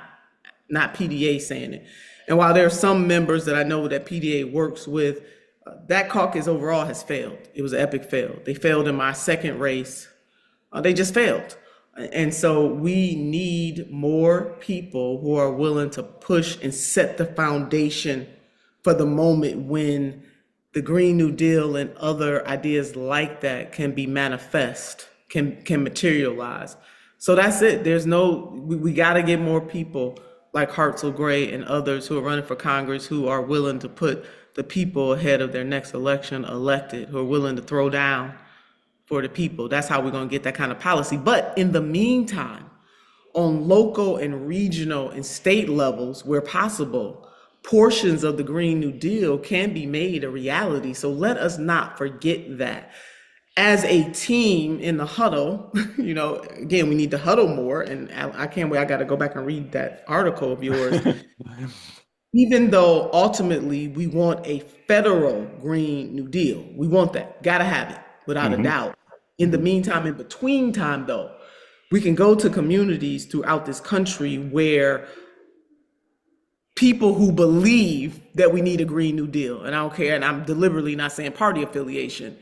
PDA saying it. And while there are some members that I know that PDA works with, that caucus overall has failed. It was an epic fail. They failed in my second race. They just failed. And so we need more people who are willing to push and set the foundation for the moment when the Green New Deal and other ideas like that can be manifest, can materialize. So that's it. We got to get more people like Hartzell Gray and others who are running for Congress who are willing to put the people ahead of their next election elected, who are willing to throw down for the people. That's how we're going to get that kind of policy. But in the meantime, on local and regional and state levels, where possible, portions of the Green New Deal can be made a reality. So let us not forget that. As a team in the huddle, again, we need to huddle more. And I can't wait. I got to go back and read that article of yours. Even though ultimately we want a federal Green New Deal, we want that. Got to have it, without a doubt. In the meantime, in between time, though, we can go to communities throughout this country where people who believe that we need a Green New Deal, and I don't care, and I'm deliberately not saying party affiliation,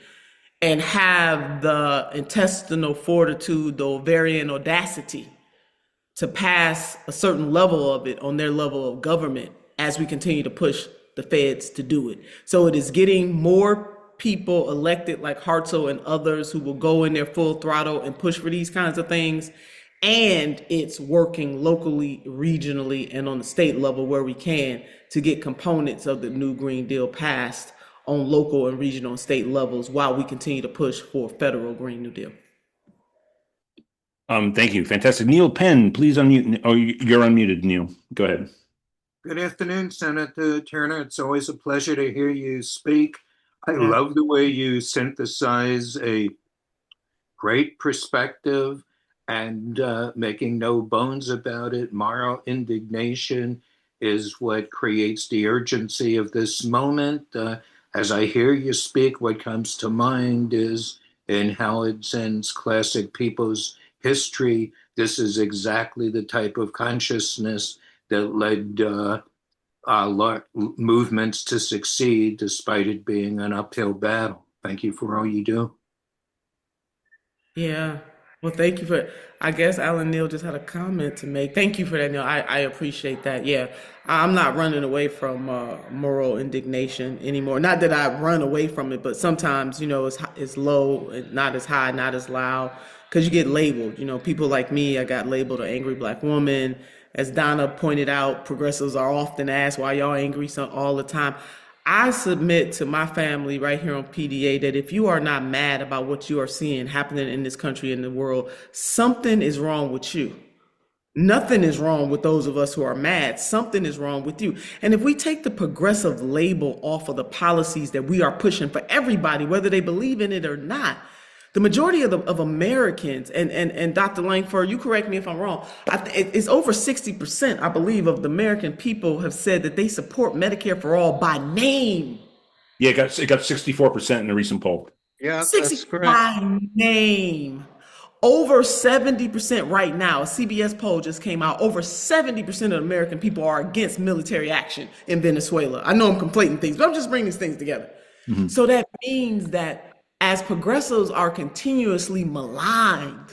and have the intestinal fortitude, the ovarian audacity to pass a certain level of it on their level of government as we continue to push the feds to do it. So it is getting more people elected like Hartzell and others who will go in their full throttle and push for these kinds of things. And it's working locally, regionally, and on the state level where we can to get components of the new Green Deal passed on local and regional and state levels while we continue to push for a federal Green New Deal. Thank you. Fantastic. Neil Penn, please unmute. Oh, you're unmuted, Neil. Go ahead. Good afternoon, Senator Turner. It's always a pleasure to hear you speak. I love the way you synthesize a great perspective and making no bones about it. Moral indignation is what creates the urgency of this moment. As I hear you speak, what comes to mind is in Howard Zinn's classic People's History, this is exactly the type of consciousness that led movements to succeed despite it being an uphill battle. Thank you for all you do. Yeah. Well, thank you for, I guess Alan Neal just had a comment to make. Thank you for that, Neil. I appreciate that. Yeah. I'm not running away from moral indignation anymore. Not that I run away from it, but sometimes, it's low, not as high, not as loud, because you get labeled. People like me, I got labeled an angry Black woman. As Donna pointed out, progressives are often asked why y'all angry all the time. I submit to my family right here on PDA that if you are not mad about what you are seeing happening in this country and the world, something is wrong with you. Nothing is wrong with those of us who are mad. Something is wrong with you. And if we take the progressive label off of the policies that we are pushing for everybody, whether they believe in it or not, the majority of Americans, and Dr. Langford, you correct me if I'm wrong, it's over 60%, I believe, of the American people have said that they support Medicare for all by name. Yeah, it got 64% in a recent poll. Yeah, that's correct. By name. Over 70% right now, a CBS poll just came out, over 70% of American people are against military action in Venezuela. I know I'm conflating things, but I'm just bringing these things together. Mm-hmm. So that means that as progressives are continuously maligned,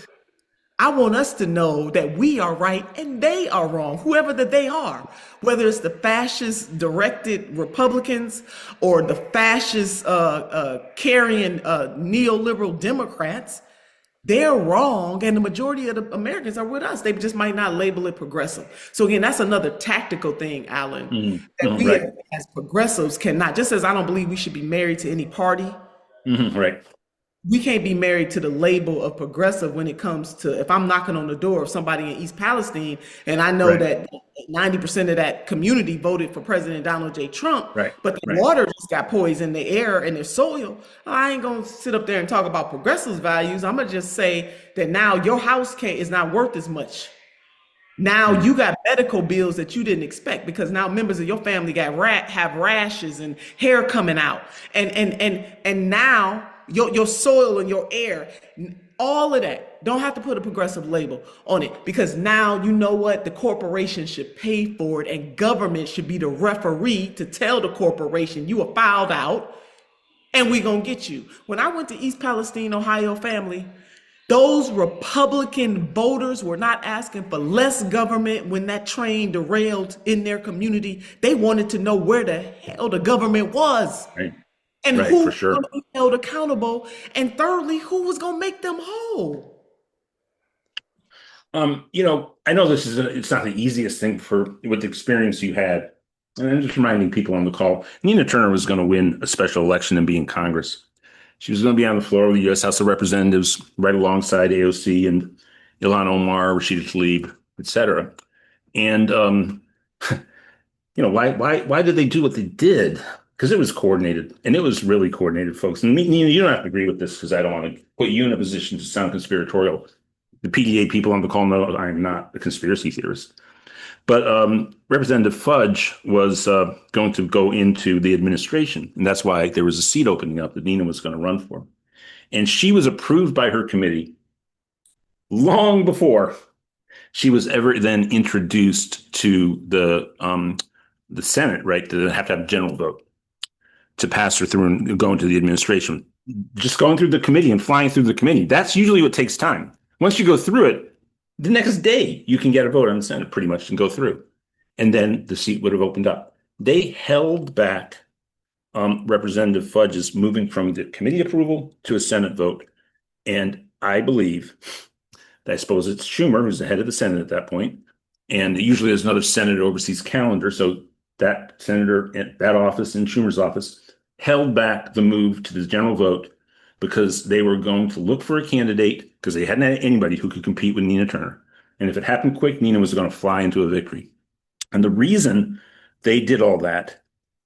I want us to know that we are right and they are wrong, whoever that they are, whether it's the fascist directed Republicans or the fascist carrying neoliberal Democrats. They're wrong, and the majority of the Americans are with us. They just might not label it progressive. So again, that's another tactical thing, Alan, that we Right. as progressives cannot. Just as I don't believe we should be married to any party, Right. we can't be married to the label of progressive when it comes to if I'm knocking on the door of somebody in East Palestine and I know Right. that 90% of that community voted for President Donald J. Trump, Right. but the Right. water just got poisoned, the air and their soil. I ain't gonna sit up there and talk about progressive values. I'm gonna just say that now your house is not worth as much. Now you got medical bills that you didn't expect because now members of your family have rashes and hair coming out, and now your soil and your air, all of that. Don't have to put a progressive label on it because now you know what the corporation should pay for it, and government should be the referee to tell the corporation you are fouled out, and we gonna get you. When I went to East Palestine, Ohio, family. Those Republican voters were not asking for less government when that train derailed in their community. They wanted to know where the hell the government was Right. and Right, who for was sure. going to be held accountable. And thirdly, who was going to make them whole. I know it's not the easiest thing with the experience you had. And I'm just reminding people on the call, Nina Turner was going to win a special election and be in Congress. She was going to be on the floor of the U.S. House of Representatives right alongside AOC and Ilhan Omar, Rashida Tlaib, et cetera. And, why did they do what they did? Because it was coordinated, and it was really coordinated, folks. And Nina, you don't have to agree with this because I don't want to put you in a position to sound conspiratorial. The PDA people on the call know I am not a conspiracy theorist. But Representative Fudge was going to go into the administration, and that's why there was a seat opening up that Nina was going to run for. And she was approved by her committee long before she was ever then introduced to the Senate, right? To have a general vote to pass her through and go into the administration. Just going through the committee and flying through the committee, that's usually what takes time. Once you go through it, the next day you can get a vote on the Senate pretty much and go through. And then the seat would have opened up. They held back Representative Fudge's moving from the committee approval to a Senate vote. And I believe, I suppose it's Schumer, who's the head of the Senate at that point, and usually there's another senator oversees calendar. So that senator at that office in Schumer's office held back the move to the general vote because they were going to look for a candidate because they hadn't had anybody who could compete with Nina Turner. And if it happened quick, Nina was going to fly into a victory. And the reason they did all that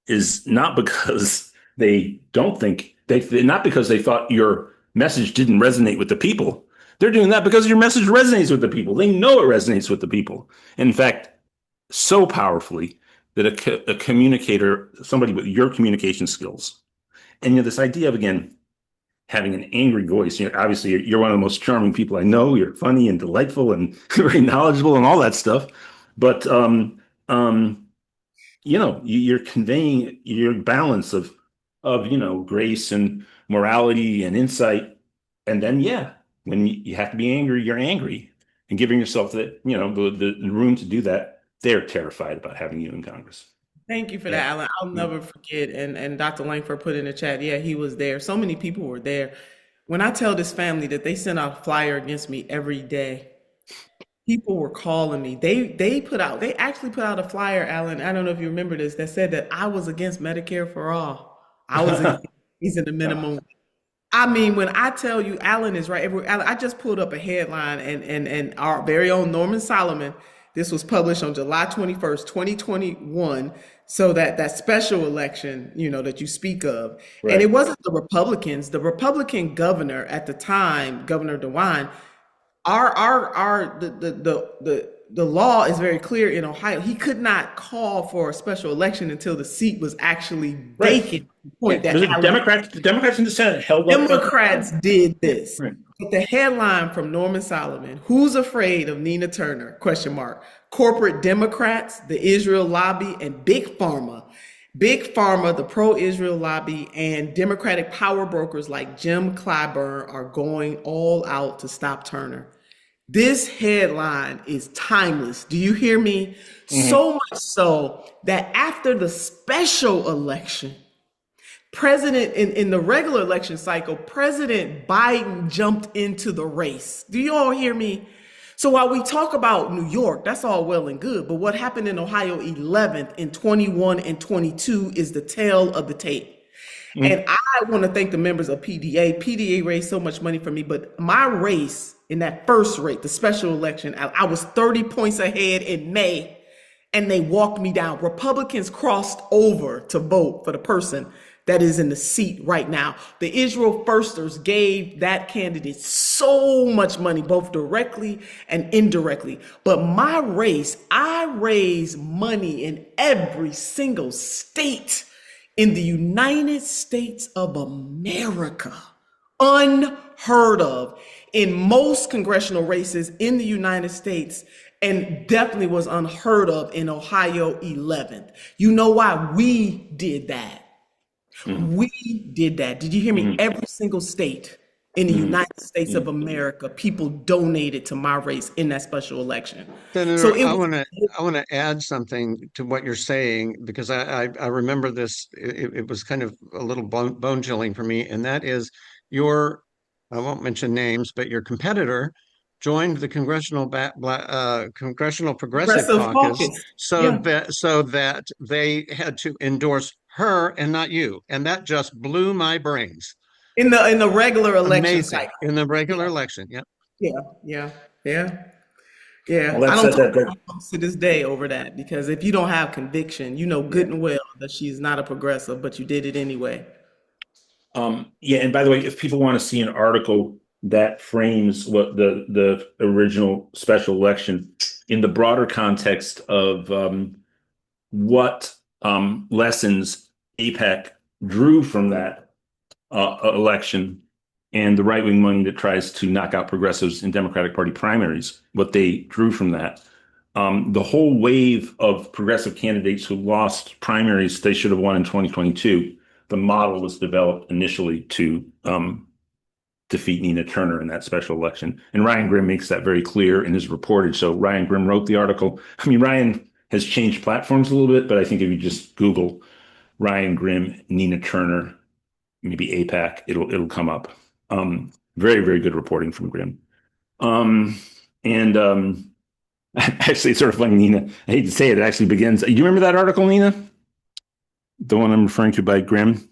is not because not because they thought your message didn't resonate with the people. They're doing that because your message resonates with the people. They know it resonates with the people. In fact, so powerfully that a communicator, somebody with your communication skills, and this idea of, again, having an angry voice. Obviously, you're one of the most charming people I know. You're funny and delightful and very knowledgeable and all that stuff. But you're conveying your balance of grace and morality and insight. And then, when you have to be angry, you're angry, and giving yourself the room to do that. They're terrified about having you in Congress. Thank you for that, Alan. I'll never forget. And Dr. Langford put in the chat, yeah, he was there. So many people were there. When I tell this family that they sent out a flyer against me every day, people were calling me. They actually put out a flyer, Alan. I don't know if you remember this, that said that I was against Medicare for all. I was against raising the minimum. I mean, when I tell you Alan is right, Alan, I just pulled up a headline and our very own Norman Solomon, this was published on July 21st, 2021. So that special election, that you speak of. Right. And it wasn't the Republicans, the Republican governor at the time, Governor DeWine, the law is very clear in Ohio. He could not call for a special election until the seat was actually vacant. Right. The Democrats in the Senate held up. Democrats did this. Right. But the headline from Norman Solomon, who's afraid of Nina Turner? ? Corporate Democrats, the Israel lobby, and Big Pharma. Big Pharma, the pro-Israel lobby, and Democratic power brokers like Jim Clyburn are going all out to stop Turner. This headline is timeless. Do you hear me? So much so that after the special election, in the regular election cycle, President Biden jumped into the race. Do you all hear me? So while we talk about New York, that's all well and good, but what happened in Ohio 11th in 21 and 22 is the tale of the tape. And I want to thank the members of PDA. PDA raised so much money for me, but my race in that first race, the special election, I was 30 points ahead in May, and they walked me down. Republicans crossed over to vote for the person that is in the seat right now. The Israel Firsters gave that candidate so much money, both directly and indirectly. But my race, I raised money in every single state in the United States of America. Unheard of in most congressional races in the United States, and definitely was unheard of in Ohio 11th. You know why? We did that. We did that. Did you hear me? Every single state in the United States of America, people donated to my race in that special eletion. Senator, So I want to add something to what you're saying, because I remember this. It was kind of a little bone chilling for me, and that is I won't mention names, but your competitor joined the Congressional Progressive Progressive Caucus, Caucus. so that they had to endorse her and not you, and that just blew my brains. In the regular election Amazing. cycle. In the regular election, yeah. Yeah. Well, I don't talk that- to my folks to this day over that, because if you don't have conviction, you know good and well that she's not a progressive, but you did it anyway. And by the way, if people want to see an article that frames what the original special election in the broader context of what lessons AIPAC drew from that election, and the right-wing money that tries to knock out progressives in Democratic Party primaries, what they drew from that. The whole wave of progressive candidates who lost primaries they should have won in 2022, the model was developed initially to defeat Nina Turner in that special election. And Ryan Grimm makes that very clear in his reportage. So Ryan Grimm wrote the article. I mean, Ryan has changed platforms a little bit, but I think if you just Google Ryan Grimm, Nina Turner, maybe AIPAC, it'll come up. Very, very good reporting from Grimm. Actually, it's sort of funny, Nina. I hate to say it, it actually begins. Do you remember that article, Nina? The one I'm referring to by Grimm?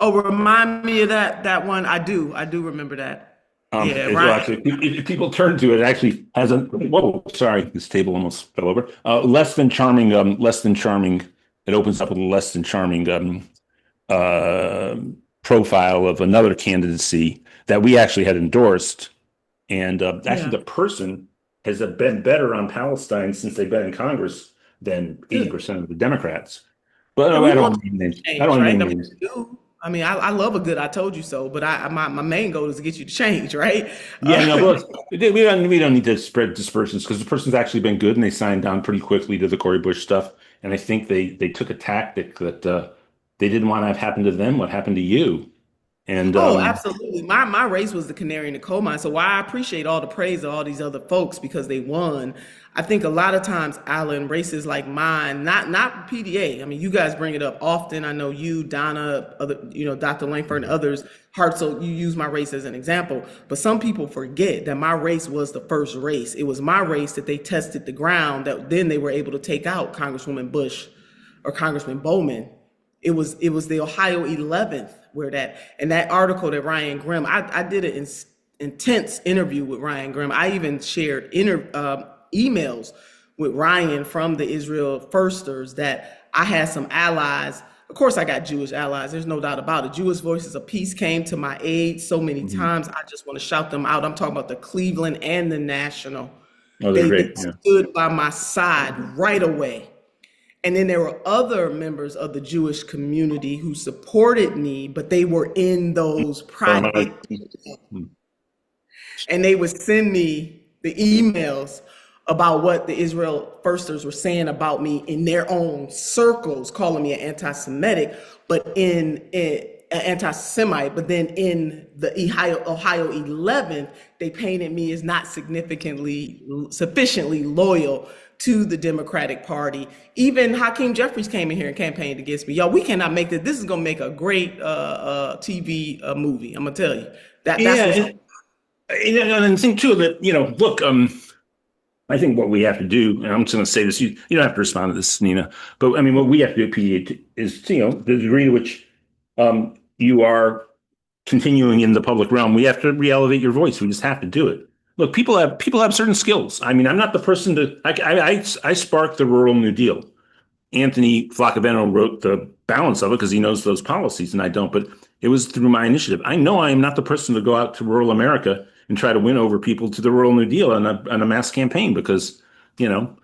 Oh, remind me of that one. I do remember that. Yeah, well, right. actually, if people turn to it, it actually has a whoa. Sorry, this table almost fell over. Less than charming. It opens up with a less than charming profile of another candidacy that we actually had endorsed, and actually the person has been better on Palestine since they've been in Congress than 80% of the Democrats. But I don't name names. I don't name names. I mean, I love a good "I told you so," but my main goal is to get you to change, right? Yeah, no, but we don't need to spread dispersions, because the person's actually been good and they signed down pretty quickly to the Cori Bush stuff. And I think they took a tactic that they didn't want to have happen to them what happened to you. And absolutely. My race was the canary in the coal mine. So while I appreciate all the praise of all these other folks because they won, I think a lot of times, Alan, races like mine, not PDA. I mean, you guys bring it up often. I know you, Donna, Dr. Langford and others, Hartzell, you use my race as an example. But some people forget that my race was the first race. It was my race that they tested the ground, that then they were able to take out Congresswoman Bush or Congressman Bowman. It was the Ohio 11th where that article that Ryan Grimm, I did an intense interview with Ryan Grimm. I even shared emails with Ryan from the Israel Firsters that I had some allies. Of course, I got Jewish allies. There's no doubt about it. Jewish Voices of Peace came to my aid so many times. I just want to shout them out. I'm talking about the Cleveland and the National. Oh, they're great. They stood by my side right away. And then there were other members of the Jewish community who supported me, but they were in those private. And they would send me the emails about what the Israel Firsters were saying about me in their own circles, calling me an anti-Semitic. But anti-Semite, but then in the Ohio 11th, they painted me as not sufficiently loyal to the Democratic Party. Even Hakeem Jeffries came in here and campaigned against me. Y'all, we cannot make this. This is gonna make a great TV movie. I'm gonna tell you that's and the thing too that look, I think what we have to do, and I'm just going to say this, you don't have to respond to this, Nina, but I mean, what we have to do at PDA is, the degree to which you are continuing in the public realm, we have to re-elevate your voice. We just have to do it. Look, people have certain skills. I mean, I'm not the person to. I sparked the Rural New Deal. Anthony Flacaveno wrote the balance of it because he knows those policies, and I don't. But it was through my initiative. I know I am not the person to go out to rural America and try to win over people to the Rural New Deal on a mass campaign because I'm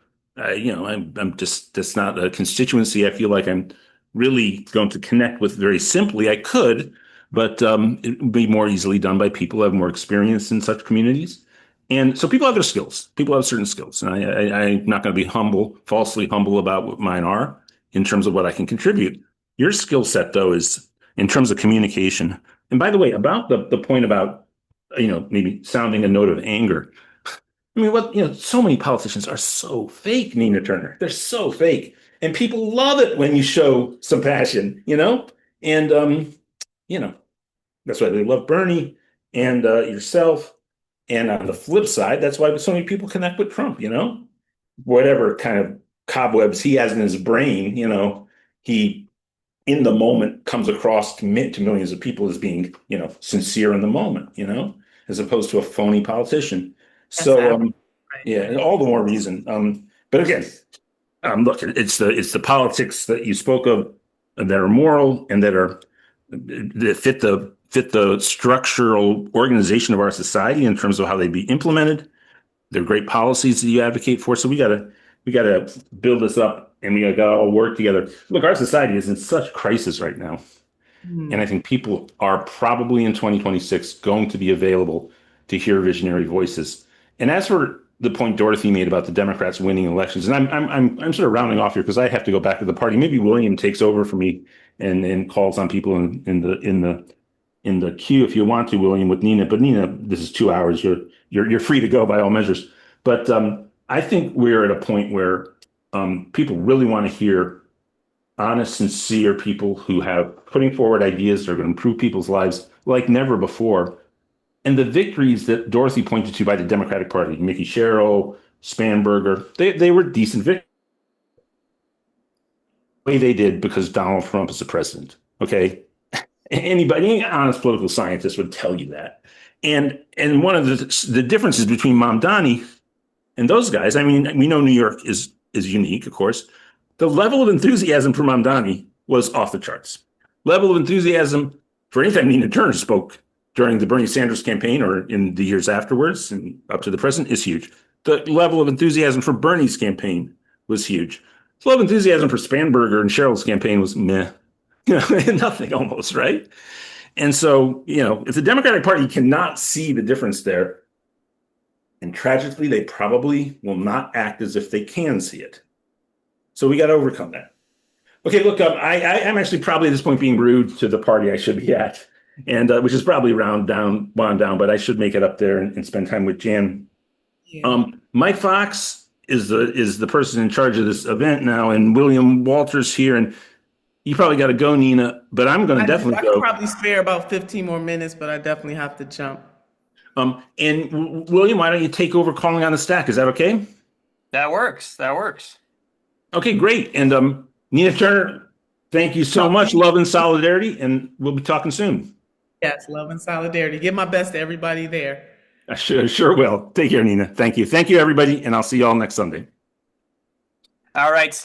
just, that's not a constituency I feel like I'm really going to connect with very simply. I could, but it would be more easily done by people who have more experience in such communities. And so people have their skills. People have certain skills. And I'm not going to be falsely humble about what mine are in terms of what I can contribute. Your skill set, though, is in terms of communication. And by the way, about the point about, maybe sounding a note of anger. I mean, so many politicians are so fake, Nina Turner. They're so fake. And people love it when you show some passion, And, that's why they love Bernie and yourself. And on the flip side, that's why so many people connect with Trump, whatever kind of cobwebs he has in his brain, he in the moment comes across to millions of people as being, sincere in the moment, as opposed to a phony politician. So, and all the more reason. But again, look, it's the politics that you spoke of that are moral and that fit the structural organization of our society in terms of how they be implemented. They're great policies that you advocate for. So we gotta build this up, and we gotta all work together. Look, our society is in such crisis right now, and I think people are probably in 2026 going to be available to hear visionary voices. And as for the point Dorothy made about the Democrats winning elections, and I'm sort of rounding off here because I have to go back to the party. Maybe William takes over for me and calls on people in the queue if you want to, William, with Nina. But Nina, this is 2 hours. You're free to go by all measures. But I think we're at a point where people really want to hear honest, sincere people who have putting forward ideas that are going to improve people's lives like never before. And the victories that Dorothy pointed to by the Democratic Party, Mickey Sherrill, Spanberger, they were decent victories. The way they did because Donald Trump is the president. Okay. Any honest political scientist would tell you that. And one of the differences between Mamdani and those guys, I mean, we know New York is unique, of course. The level of enthusiasm for Mamdani was off the charts. Level of enthusiasm for anytime Nina Turner spoke during the Bernie Sanders campaign or in the years afterwards and up to the present is huge. The level of enthusiasm for Bernie's campaign was huge. The level of enthusiasm for Spanberger and Sherrill's campaign was meh. Nothing almost, right? And so, if the Democratic Party cannot see the difference there, and tragically, they probably will not act as if they can see it. So we got to overcome that. Okay, look, I'm actually probably at this point being rude to the party I should be at, and which is probably wound down, but I should make it up there and spend time with Jan. Yeah. Mike Fox is the person in charge of this event now, and William Walters here, and you probably got to go, Nina, but I'm going to definitely go. I could probably spare about 15 more minutes, but I definitely have to jump. And William, why don't you take over calling on the stack? Is that okay? That works. Okay, great. And Nina Turner, thank you so much. Love and solidarity, and we'll be talking soon. Yes, love and solidarity. Give my best to everybody there. I sure will. Take care, Nina. Thank you. Thank you, everybody, and I'll see you all next Sunday. All right, staff.